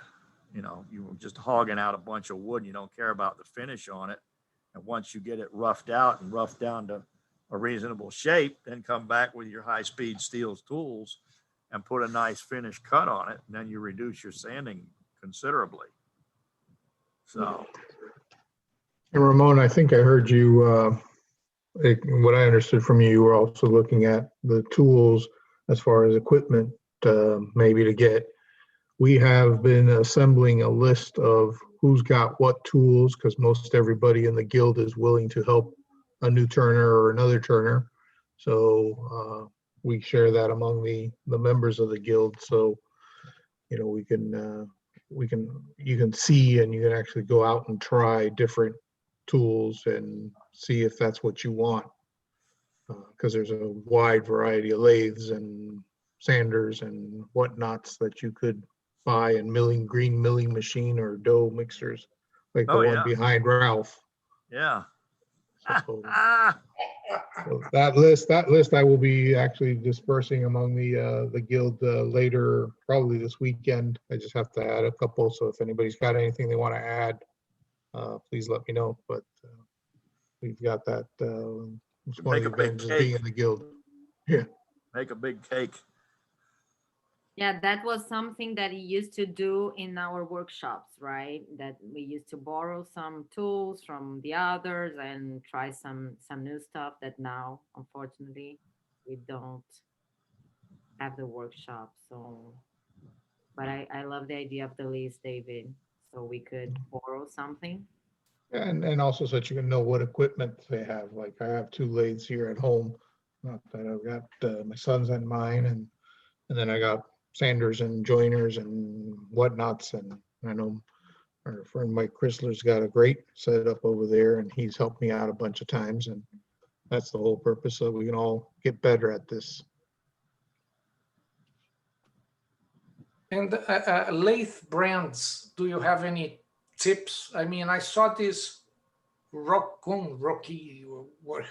You know, you're just hogging out a bunch of wood and you don't care about the finish on it. And once you get it roughed out and roughed down to a reasonable shape, then come back with your high-speed steel tools and put a nice finish cut on it. And then you reduce your sanding considerably. So. And Ramon, I think I heard you, what I understood from you, you were also looking at the tools as far as equipment, maybe to get. We have been assembling a list of who's got what tools, because most everybody in the guild is willing to help a new turner or another turner. So we share that among the members of the guild. So, you know, you can see and you can actually go out and try different tools and see if that's what you want. Because there's a wide variety of lathes and sanders and whatnots that you could buy, and green milling machine or dough mixers like the one behind Ralph. Yeah. So, so that list I will be actually dispersing among the guild later, probably this weekend. I just have to add a couple. So if anybody's got anything they want to add, please let me know. But we've got that. It's one of the advantages of being in the guild. Yeah. Make a big cake. Yeah, that was something that he used to do in our workshops, right? That we used to borrow some tools from the others and try some new stuff that now, unfortunately, we don't have the workshop. So, but I love the idea of the list, David, so we could borrow something. And also so that you can know what equipment they have. Like I have 2 lathes here at home. Not that I've got my son's and mine, and then I got sanders and joiners and whatnots. And I know our friend Mike Chrysler's got a great setup over there, and he's helped me out a bunch of times. And that's the whole purpose, so we can all get better at this. And lathe brands, do you have any tips? I mean, I saw this Rocky, what?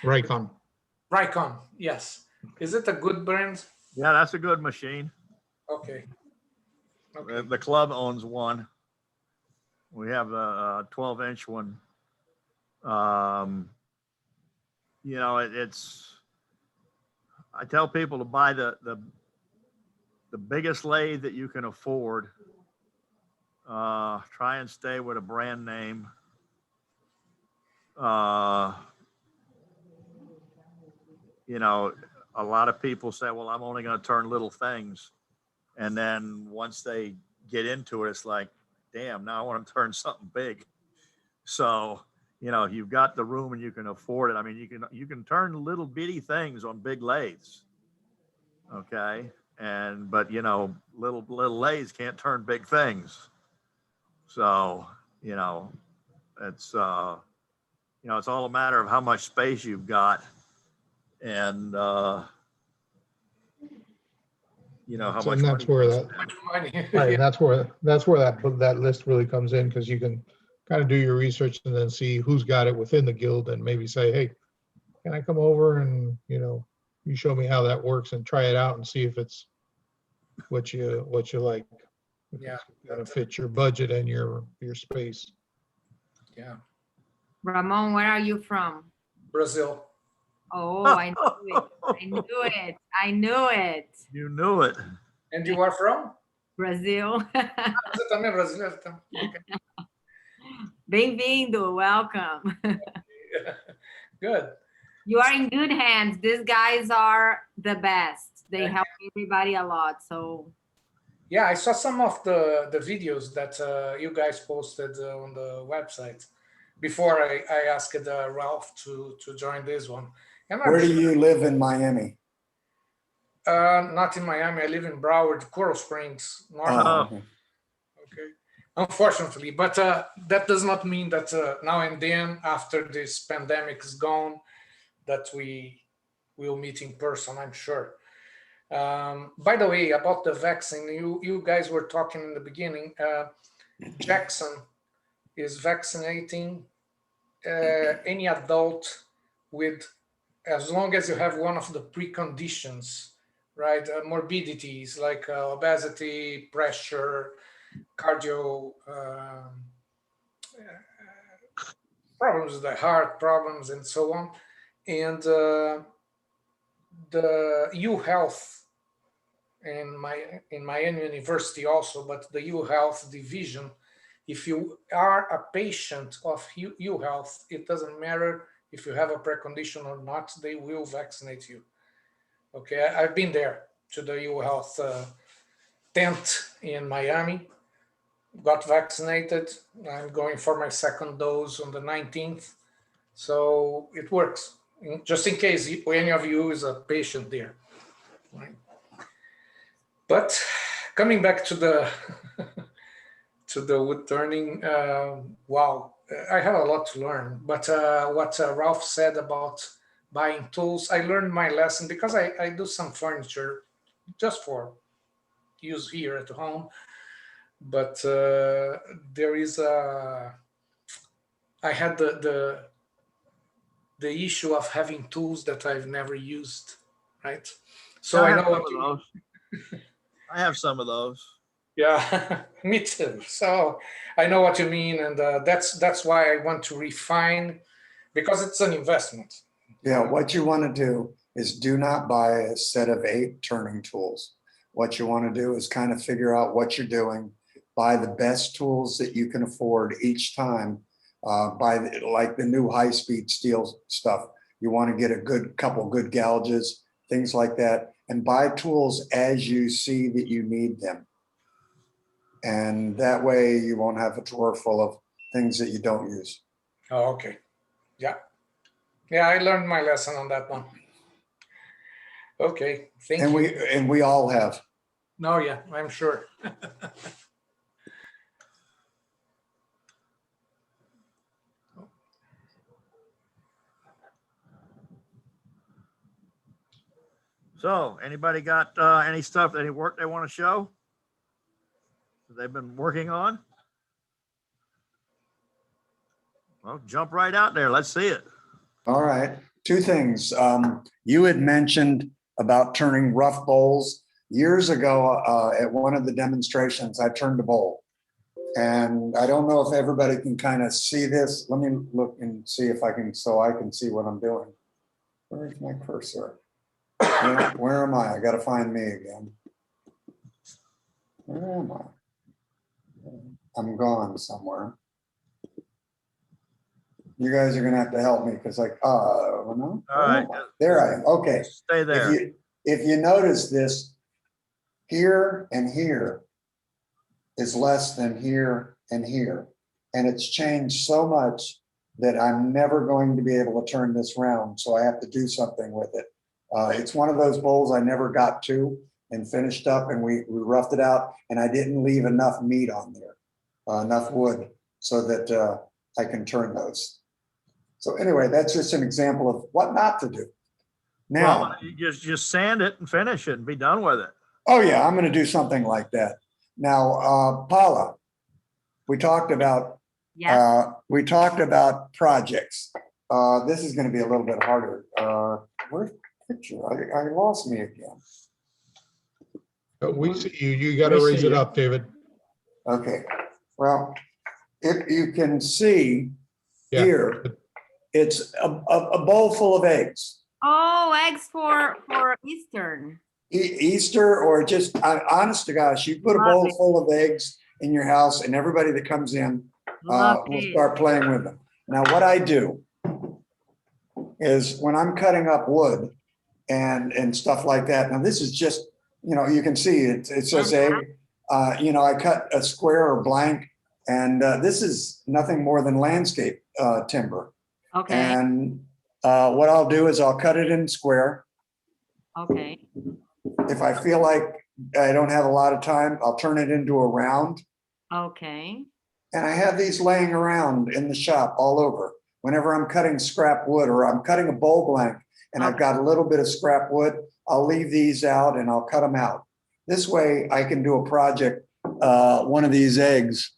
Rikon, yes. Is it a good brand? Yeah, that's a good machine. Okay. The club owns one. We have a 12-inch one. You know, I tell people to buy the biggest lathe that you can afford. Try and stay with a brand name. You know, a lot of people say, well, I'm only going to turn little things. And then once they get into it, it's like, damn, now I want to turn something big. So, you know, if you've got the room and you can afford it, I mean, you can turn little bitty things on big lathes. Okay. But you know, little lathes can't turn big things. So, it's, it's all a matter of how much space you've got and, how much And that's money where you that, spend. Money. right, and that's where that list really comes in, because you can kind of do your research and then see who's got it within the guild and maybe say, hey, can I come over and, you show me how that works and try it out and see if it's what you like. If Yeah. it's gonna fit your budget and your space. Yeah. Ramon, where are you from? Brazil. Oh, I knew it. I knew it. I knew it. You knew it. And you are from? Brazil. Você também é brasileiro? Então, okay. Bem-vindo. Welcome. Good. You are in good hands. These guys are the best. They help everybody a lot. So Yeah, I saw some of the videos that you guys posted on the website before I asked Ralph to join this one. And Where do you live in Miami? Not in Miami. I live in Broward, Coral Springs, North. Oh, Okay. Unfortunately, but that does not mean that now and then, after this pandemic is gone, that we will meet in person, I'm sure. By the way, about the vaccine, you guys were talking in the beginning. Jackson is vaccinating any adult with, as long as you have one of the preconditions, right? Morbidities like obesity, pressure, cardio problems with the heart, problems, and so on. And the U-Health in Miami University also, but the U-Health division, if you are a patient of U-Health, it doesn't matter if you have a precondition or not, they will vaccinate you. Okay, I've been there to the U-Health tent in Miami, got vaccinated. I'm going for my second dose on the 19th. So it works, just in case any of you is a patient there. Right? But coming back to the to the wood turning, wow, I have a lot to learn. But what Ralph said about buying tools, I learned my lesson because I do some furniture just for use here at home. But there is I had the issue of having tools that I've never used, right? So I know what you. I have some of those. Yeah, me too. So I know what you mean, and that's why I want to refine, because it's an investment. yeah. What you want to do is do not buy a set of 8 turning tools. What you want to do is kind of figure out what you're doing, buy the best tools that you can afford each time. Like the new high-speed steel stuff. You want to get a couple good gouges, things like that, and buy tools as you see that you need them. And that way you won't have a drawer full of things that you don't use. Oh, okay. Yeah. Yeah, I learned my lesson on that one. Okay, thank you. And we all have. No, yeah, I'm sure. So anybody got any stuff, any work they want to show that they've been working on? Well, jump right out there. Let's see it. All right. 2 things. You had mentioned about turning rough bowls. Years ago at one of the demonstrations, I turned a bowl. And I don't know if everybody can kind of see this. Let me look and see if I can, so I can see what I'm doing. Where's my cursor? Where am I? I got to find me again. Where am I? I'm gone somewhere. You guys are going to have to help me because no. All right. There I am. Okay. Stay there. If you notice this, here and here is less than here and here. And it's changed so much that I'm never going to be able to turn this round. So I have to do something with it. It's one of those bowls I never got to and finished up, and we roughed it out, and I didn't leave enough meat on there. enough wood so that I can turn those. So anyway, that's just an example of what not to do. Now, Well, you just sand it and finish it and be done with it. oh yeah, I'm going to do something like that. Now, Paula, we talked about projects. This is going to be a little bit harder. Where's the picture? I lost me again. We see you. You got to raise it up, David. Okay. Well, if you can see Yeah. here, it's a bowl full of eggs. Oh, eggs for Eastern. Easter, or just honest to gosh, you put a Love bowl it. full of eggs in your house and everybody that comes in Love will it. start playing with them. Now, what I do is when I'm cutting up wood and stuff like that, now this is just, you can see it says egg. I cut a square or blank, and this is nothing more than landscape timber. Okay. And what I'll do is I'll cut it in square. Okay. If I feel like I don't have a lot of time, I'll turn it into a round. Okay. And I have these laying around in the shop all over. Whenever I'm cutting scrap wood or I'm cutting a bowl blank and I've got a little bit of scrap wood, I'll leave these out and I'll cut them out. This way I can do a project, one of these eggs.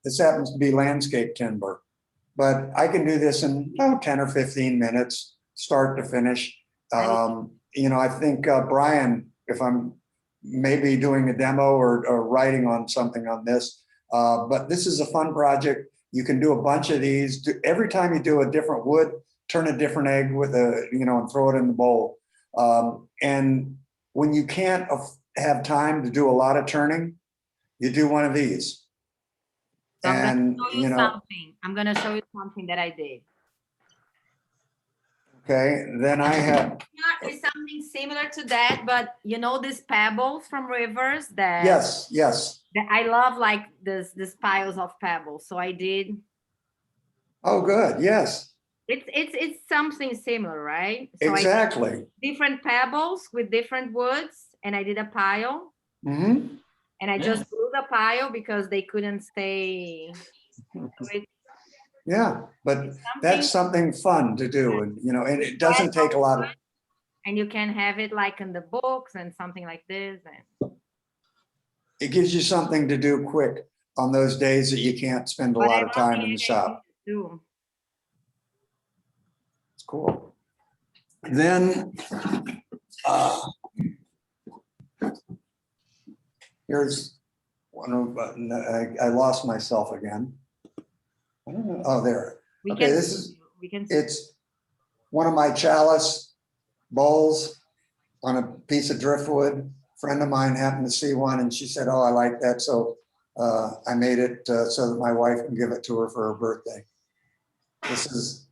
This happens to be landscape timber, but I can do this in 10 or 15 minutes, start to finish. I think Brian, if I'm maybe doing a demo or writing on something on this, but this is a fun project. You can do a bunch of these. Every time you do a different wood, turn a different egg with and throw it in the bowl. And when you can't have time to do a lot of turning, you do one of these. So I'm And, gonna show you something. I'm gonna show you something that I did. okay, then I have, It's something similar to that, but these pebbles from rivers that yes. that I love, like this piles of pebbles. So I did. Oh, good, yes. It's something similar, right? So Exactly. I did different pebbles with different woods, and I did a pile. Mm-hmm. And I just blew the pile because they couldn't stay. Yeah, but that's something fun to do, and it doesn't take a lot of. And you can have it like in the books and something like this. And It gives you something to do quick on those days that you can't spend a lot of time in the shop. It's cool. Then here's one of, I lost myself again. I don't know. Oh, there. Okay, it's one of my chalice bowls on a piece of driftwood. Friend of mine happened to see one and she said, oh, I like that. So I made it so that my wife can give it to her for her birthday. This is,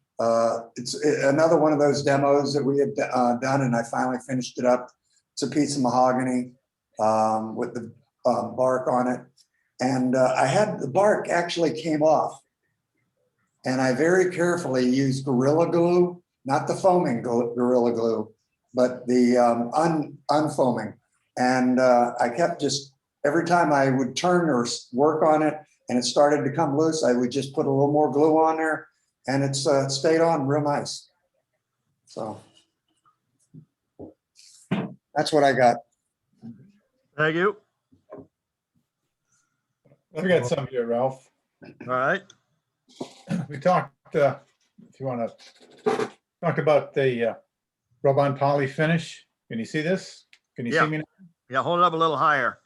it's another one of those demos that we had done, and I finally finished it up. It's a piece of mahogany with the bark on it. And I had the bark actually came off. And I very carefully used Gorilla Glue, not the foaming Gorilla Glue, but the unfoaming. And I kept just, every time I would turn or work on it and it started to come loose, I would just put a little more glue on there, and it's stayed on real nice. So that's what I got. Thank you. I've got some here, Ralph. All right. We talked, if you want to talk about the rub-on poly finish. Can you see this? Can you see me now? Yeah, hold it up a little higher.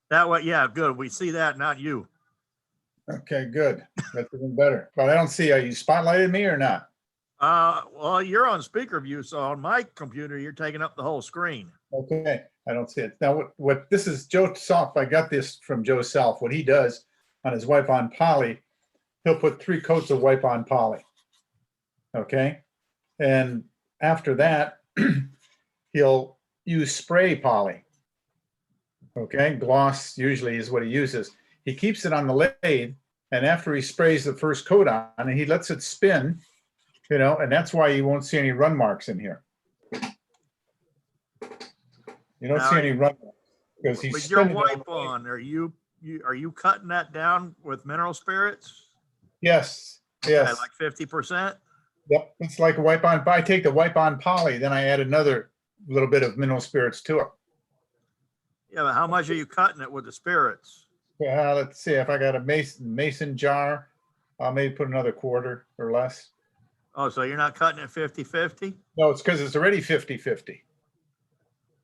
That way, yeah, good. We see that, not you. Okay, good. That's even better. But I don't see, are you spotlighted me or not? Well, you're on speaker view, so on my computer, you're taking up the whole screen. Okay, I don't see it. Now, what this is, Joe Self, I got this from Joe Self. What he does on his wipe on poly, he'll put 3 coats of wipe on poly. Okay, and after that, he'll use spray poly. Okay, gloss usually is what he uses. He keeps it on the lathe, and after he sprays the first coat on, and he lets it spin, and that's why you won't see any run marks in here. You don't see any run marks because he's with your spinning. wipe on, are you are you cutting that down with mineral spirits? Yes, Okay, yes. like 50%? Yep, it's like a wipe on, I take the wipe on poly, then I add another little bit of mineral spirits to it. Yeah, but how much are you cutting it with the spirits? Let's see, if I got a mason jar, I'll maybe put another quarter or less. Oh, so you're not cutting it 50-50? No, it's because it's already 50-50.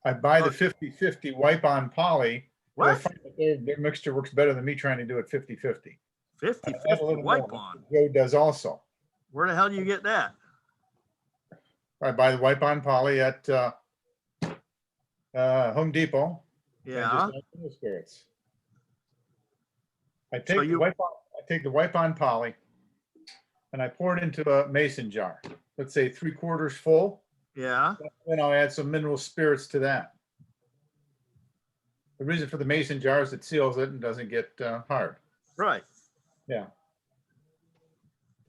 I buy the Oh. 50-50 wipe on poly. I What? find that their mixture works better than me trying to do it 50-50. 50-50 wipe on? Joe does also. Where the hell do you get that? I buy the wipe on poly at Home Depot. and just Yeah. add mineral spirits. I So take the wipe on poly and I pour it into a mason jar. Let's say 3/4 full. Yeah. Then I'll add some mineral spirits to that. The reason for the mason jar is it seals it and doesn't get hard. Right. Yeah.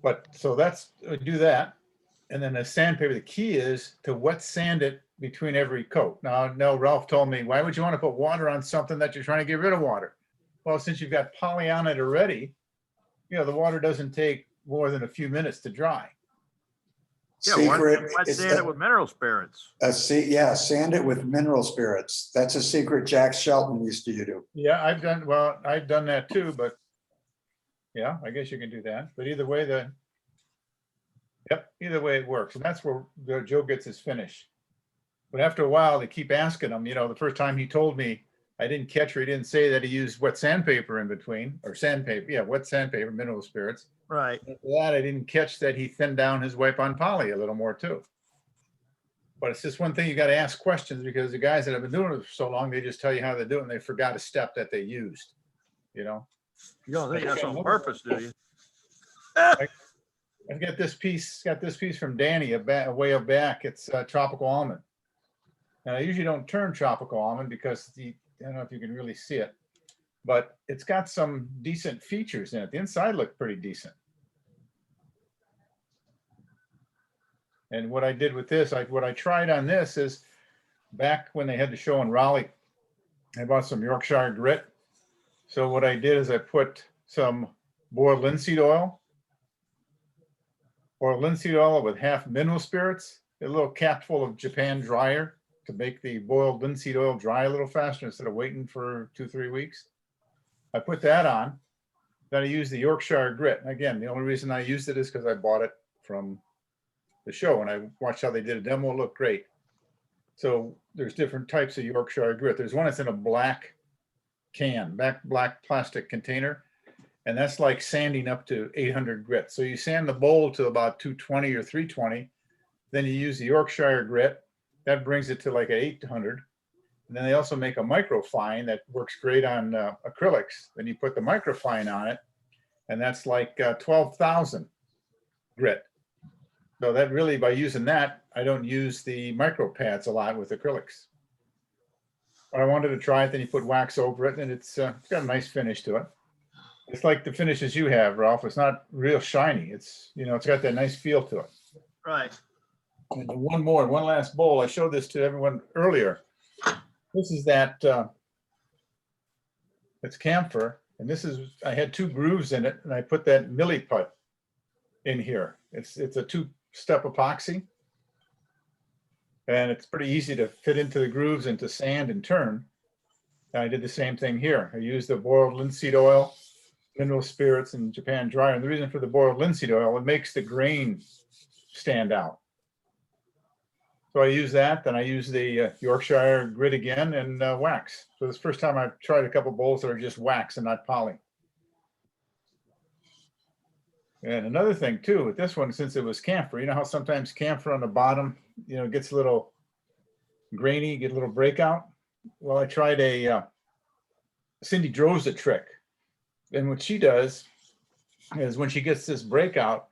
But so do that. And then the sandpaper, the key is to wet sand it between every coat. Now, no, Ralph told me, why would you want to put water on something that you're trying to get rid of water? Well, since you've got poly on it already, the water doesn't take more than a few minutes to dry. Yeah, wet sand it with mineral spirits. Yeah, sand it with mineral spirits. That's a secret Jack Shelton used to do. Yeah, I've done that too, but yeah, I guess you can do that. But either way, either way it works. And that's where Joe gets his finish. But after a while, they keep asking him, the first time he told me, I didn't catch or he didn't say that he used wet sandpaper in between, or sandpaper. Yeah, wet sandpaper, mineral spirits. Right. After that, I didn't catch that he thinned down his wipe on poly a little more too. But it's just one thing you got to ask questions, because the guys that have been doing it for so long, they just tell you how they do it and they forgot a step that they used, You don't think that's on purpose, do you? I've got this piece from Danny a way up back. It's tropical almond. And I usually don't turn tropical almond because I don't know if you can really see it, but it's got some decent features in it. The inside looked pretty decent. And what I did with this, what I tried on this is back when they had the show in Raleigh, I bought some Yorkshire grit. So what I did is I put some boiled linseed oil with half mineral spirits, a little cap full of Japan dryer to make the boiled linseed oil dry a little faster instead of waiting for 2-3 weeks. I put that on. Then I used the Yorkshire grit. And again, the only reason I used it is because I bought it from the show and I watched how they did a demo. It looked great. So there's different types of Yorkshire grit. There's one that's in a black can, black plastic container. And that's like sanding up to 800 grit. So you sand the bowl to about 220 or 320. Then you use the Yorkshire grit. That brings it to like an 800. And then they also make a microfine that works great on acrylics. Then you put the microfine on it, and that's like 12,000 grit. So that really, by using that, I don't use the micro pads a lot with acrylics. But I wanted to try it. Then you put wax over it, and it's got a nice finish to it. It's like the finishes you have, Ralph. It's not real shiny. It's it's got that nice feel to it. Right. And one last bowl. I showed this to everyone earlier. This is it's camphor, and I had 2 grooves in it, and I put that milliput in here. It's a 2-step epoxy, and it's pretty easy to fit into the grooves and to sand and turn. And I did the same thing here. I used the boiled linseed oil, mineral spirits, and Japan dryer. And the reason for the boiled linseed oil, it makes the grain stand out. So I use that, then I use the Yorkshire grit again and wax. So this first time I've tried a couple bowls that are just wax and not poly. And another thing too, with this one, since it was camphor, how sometimes camphor on the bottom, gets a little grainy, get a little breakout. Well, I tried Cindy Droza trick. And what she does is when she gets this breakout,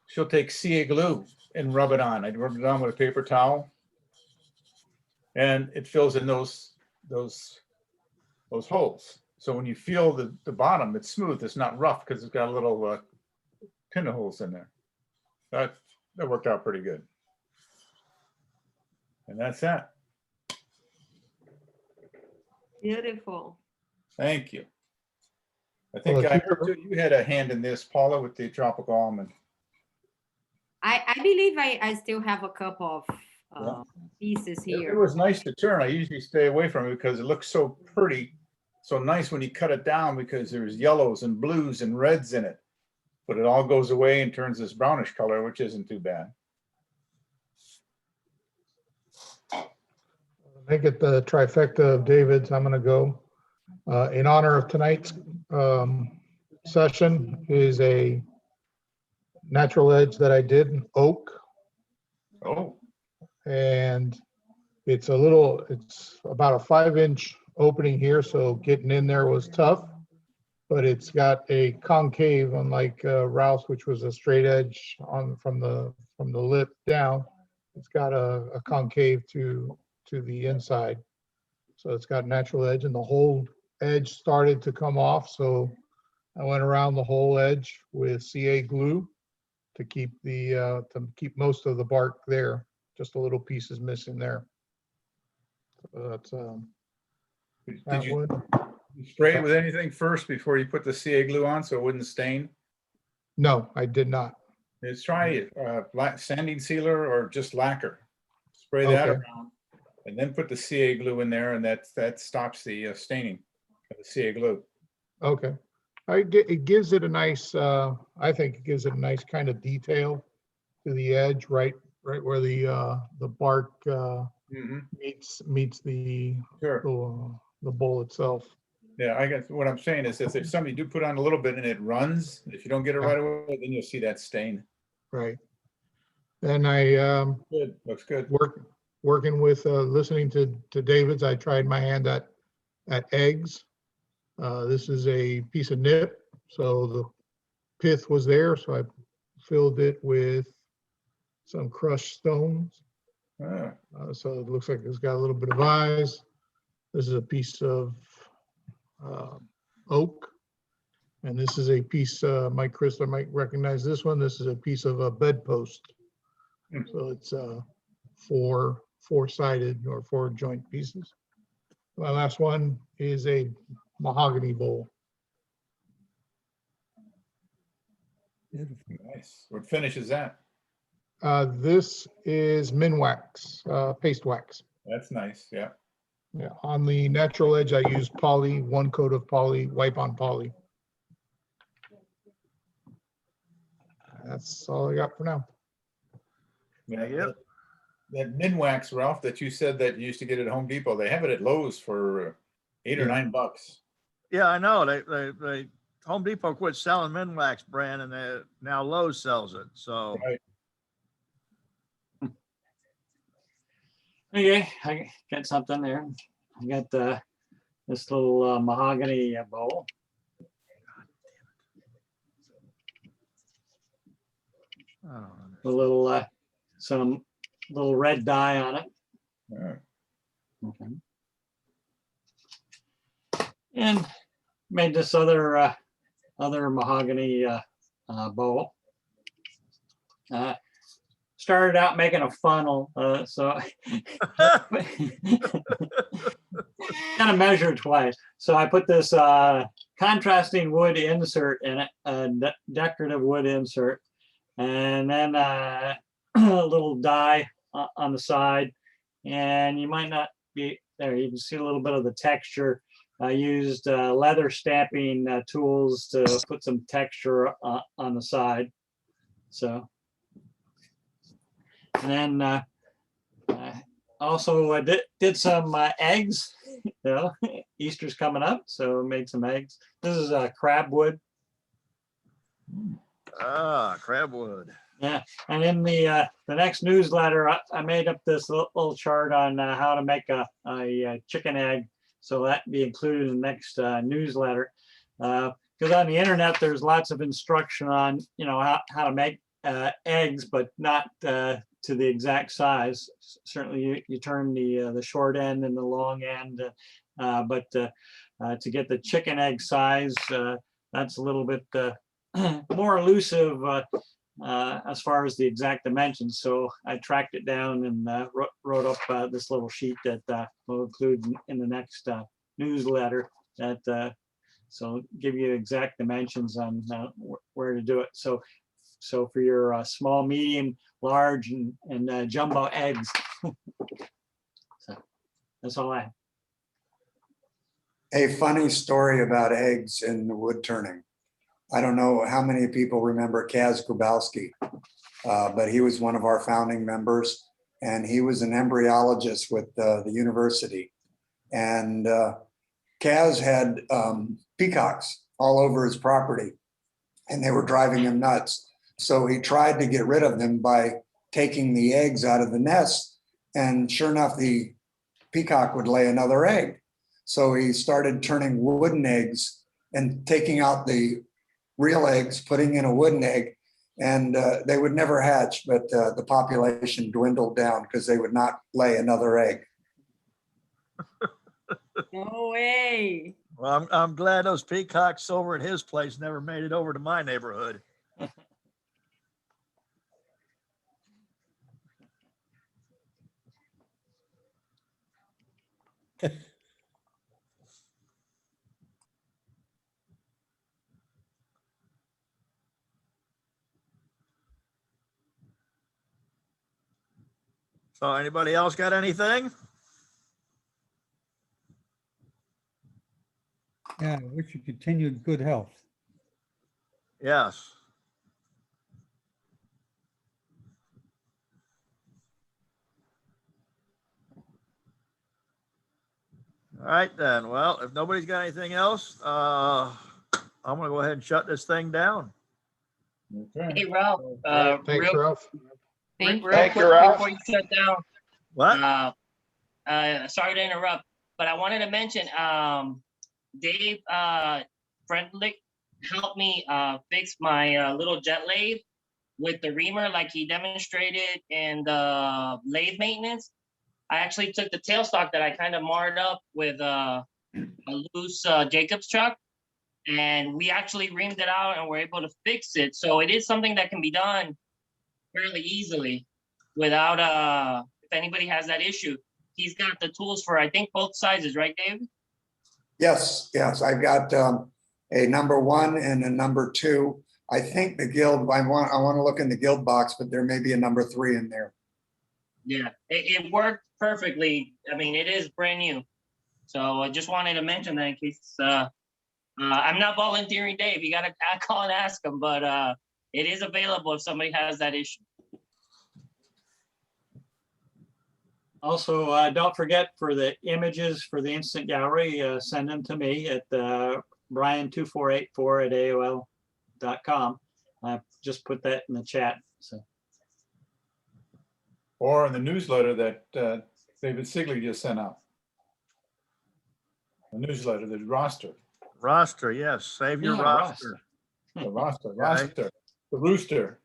she'll take CA glue and rub it on. I'd rub it on with a paper towel, and it fills in those holes. So when you feel the bottom, it's smooth. It's not rough because it's got a little pinholes in there. That worked out pretty good. And that's that. Beautiful. Thank you. I think Well, if I you- heard too, you had a hand in this, Paula, with the tropical almond. I believe I still have a couple of Yeah. pieces It here. was nice to turn. I usually stay away from it because it looks so pretty, so nice when you cut it down because there's yellows and blues and reds in it. But it all goes away and turns this brownish color, which isn't too bad. Make it the trifecta of David's. I'm gonna go. In honor of tonight's session is a natural edge that I did in oak. Oh, And it's about a 5-inch opening here, so getting in there was tough. But it's got a concave, unlike Ralph's, which was a straight edge from the lip down. It's got a concave to the inside. So it's got natural edge, and the whole edge started to come off. So I went around the whole edge with CA glue to keep most of the bark there. Just a little piece is missing there. So that's did that you one. spray it with anything first before you put the CA glue on so it wouldn't stain? No, I did not. Let's try black sanding sealer or just lacquer. Spray that Okay. around and then put the CA glue in there, and that stops the staining of the CA glue. Okay. It gives it a nice, I think it gives it a nice kind of detail to the edge, right where the bark meets the Sure. the bowl itself. Yeah, I guess what I'm saying is if somebody do put on a little bit and it runs, if you don't get it right away, then you'll see that stain. Right. Then I Good, looks good. working with listening to David's, I tried my hand at eggs. This is a piece of nip, so the pith was there, so I filled it with some crushed stones. Ah, So it looks like it's got a little bit of eyes. This is a piece of oak. And this is a piece, Mike Chrysler might recognize this one. This is a piece of a bedpost. So it's four-sided or 4 joint pieces. My last one is a mahogany bowl. nice. What finish is that? This is Minwax, paste wax. That's nice, yeah. Yeah, on the natural edge, I use poly, 1 coat of poly, wipe on poly. That's all I got for now. Yeah, that Minwax, Ralph, that you said that you used to get at Home Depot, they have it at Lowe's for $8 or $9. Yeah, I know. They Home Depot quit selling Minwax brand, and now Lowe's sells it. So Right. Okay, I got something there. I got this little mahogany bowl. A little some little red dye on it. Yeah. Okay. And made this other mahogany bowl. Started out making a funnel, so kind of measured twice. So I put this contrasting wood insert in it, a decorative wood insert, and then a little dye on the side. And you might not be there. You can see a little bit of the texture. I used leather stamping tools to put some texture on the side. So. And then also did some eggs. You know, Easter's coming up, so made some eggs. This is crab wood. crab wood. Yeah, and in the next newsletter, I made up this little chart on how to make a chicken egg, so that be included in the next newsletter. Because on the internet, there's lots of instruction on how to make eggs, but not to the exact size. Certainly you turn the short end and the long end, but to get the chicken egg size, that's a little bit more elusive as far as the exact dimensions. So I tracked it down and wrote up this little sheet that we'll include in the next newsletter that So give you exact dimensions on where to do it. So for your small, medium, large, and jumbo eggs. So that's all I have. A funny story about eggs in the wood turning. I don't know how many people remember Kaz Grabowski, but he was one of our founding members, and he was an embryologist with the university. And Kaz had peacocks all over his property, and they were driving him nuts. So he tried to get rid of them by taking the eggs out of the nest, and sure enough, the peacock would lay another egg. So he started turning wooden eggs and taking out the real eggs, putting in a wooden egg, and they would never hatch, but the population dwindled down because they would not lay another egg. No way. Well, I'm glad those peacocks over at his place never made it over to my neighborhood. So anybody else got anything? Yeah, I wish you continued good health. Yes. All right then. Well, if nobody's got anything else, I'm gonna go ahead and shut this thing down. Okay. Hey, Ralph, Thanks, Ralph. Thank real Thank you, quick Ralph. before you shut down, What? sorry to interrupt, but I wanted to mention, Dave Friendlick helped me fix my little jet lathe with the reamer like he demonstrated in the lathe maintenance. I actually took the tailstock that I kind of marred up with a loose Jacobs truck, and we actually reamed it out and were able to fix it. So it is something that can be done fairly easily without, if anybody has that issue. He's got the tools for, I think, both sizes, right, Dave? Yes, yes, I've got a number 1 and a number 2. I think the guild, I want to look in the guild box, but there may be a number 3 in there. Yeah, it worked perfectly. I mean, it is brand new. So I just wanted to mention that in case, I'm not volunteering Dave. You got to call and ask him, but it is available if somebody has that issue. Also, don't forget for the images for the instant gallery, send them to me at brian2484@aol.com. Just put that in the chat. So. Or in the newsletter that David Sigley just sent out. The newsletter, the roster. Roster, yes. Save your Yeah, roster. The roster, Okay. roster, the rooster,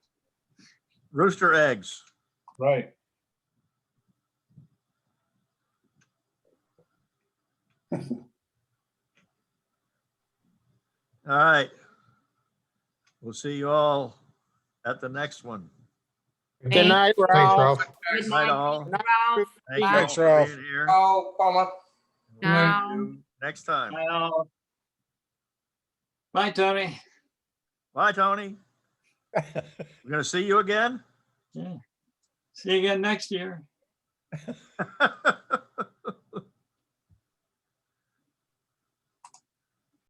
Rooster eggs. right. All right. We'll see you all at the next one. Good night, Thanks, Ralph. Ralph. Good night, all. Ralph. Thank Bye. you Thanks, for Ralph. being here. Oh, Palmer. Ciao. Next time. Bye, Tony. Bye, Tony. We're gonna see you again. Yeah. See you again next year.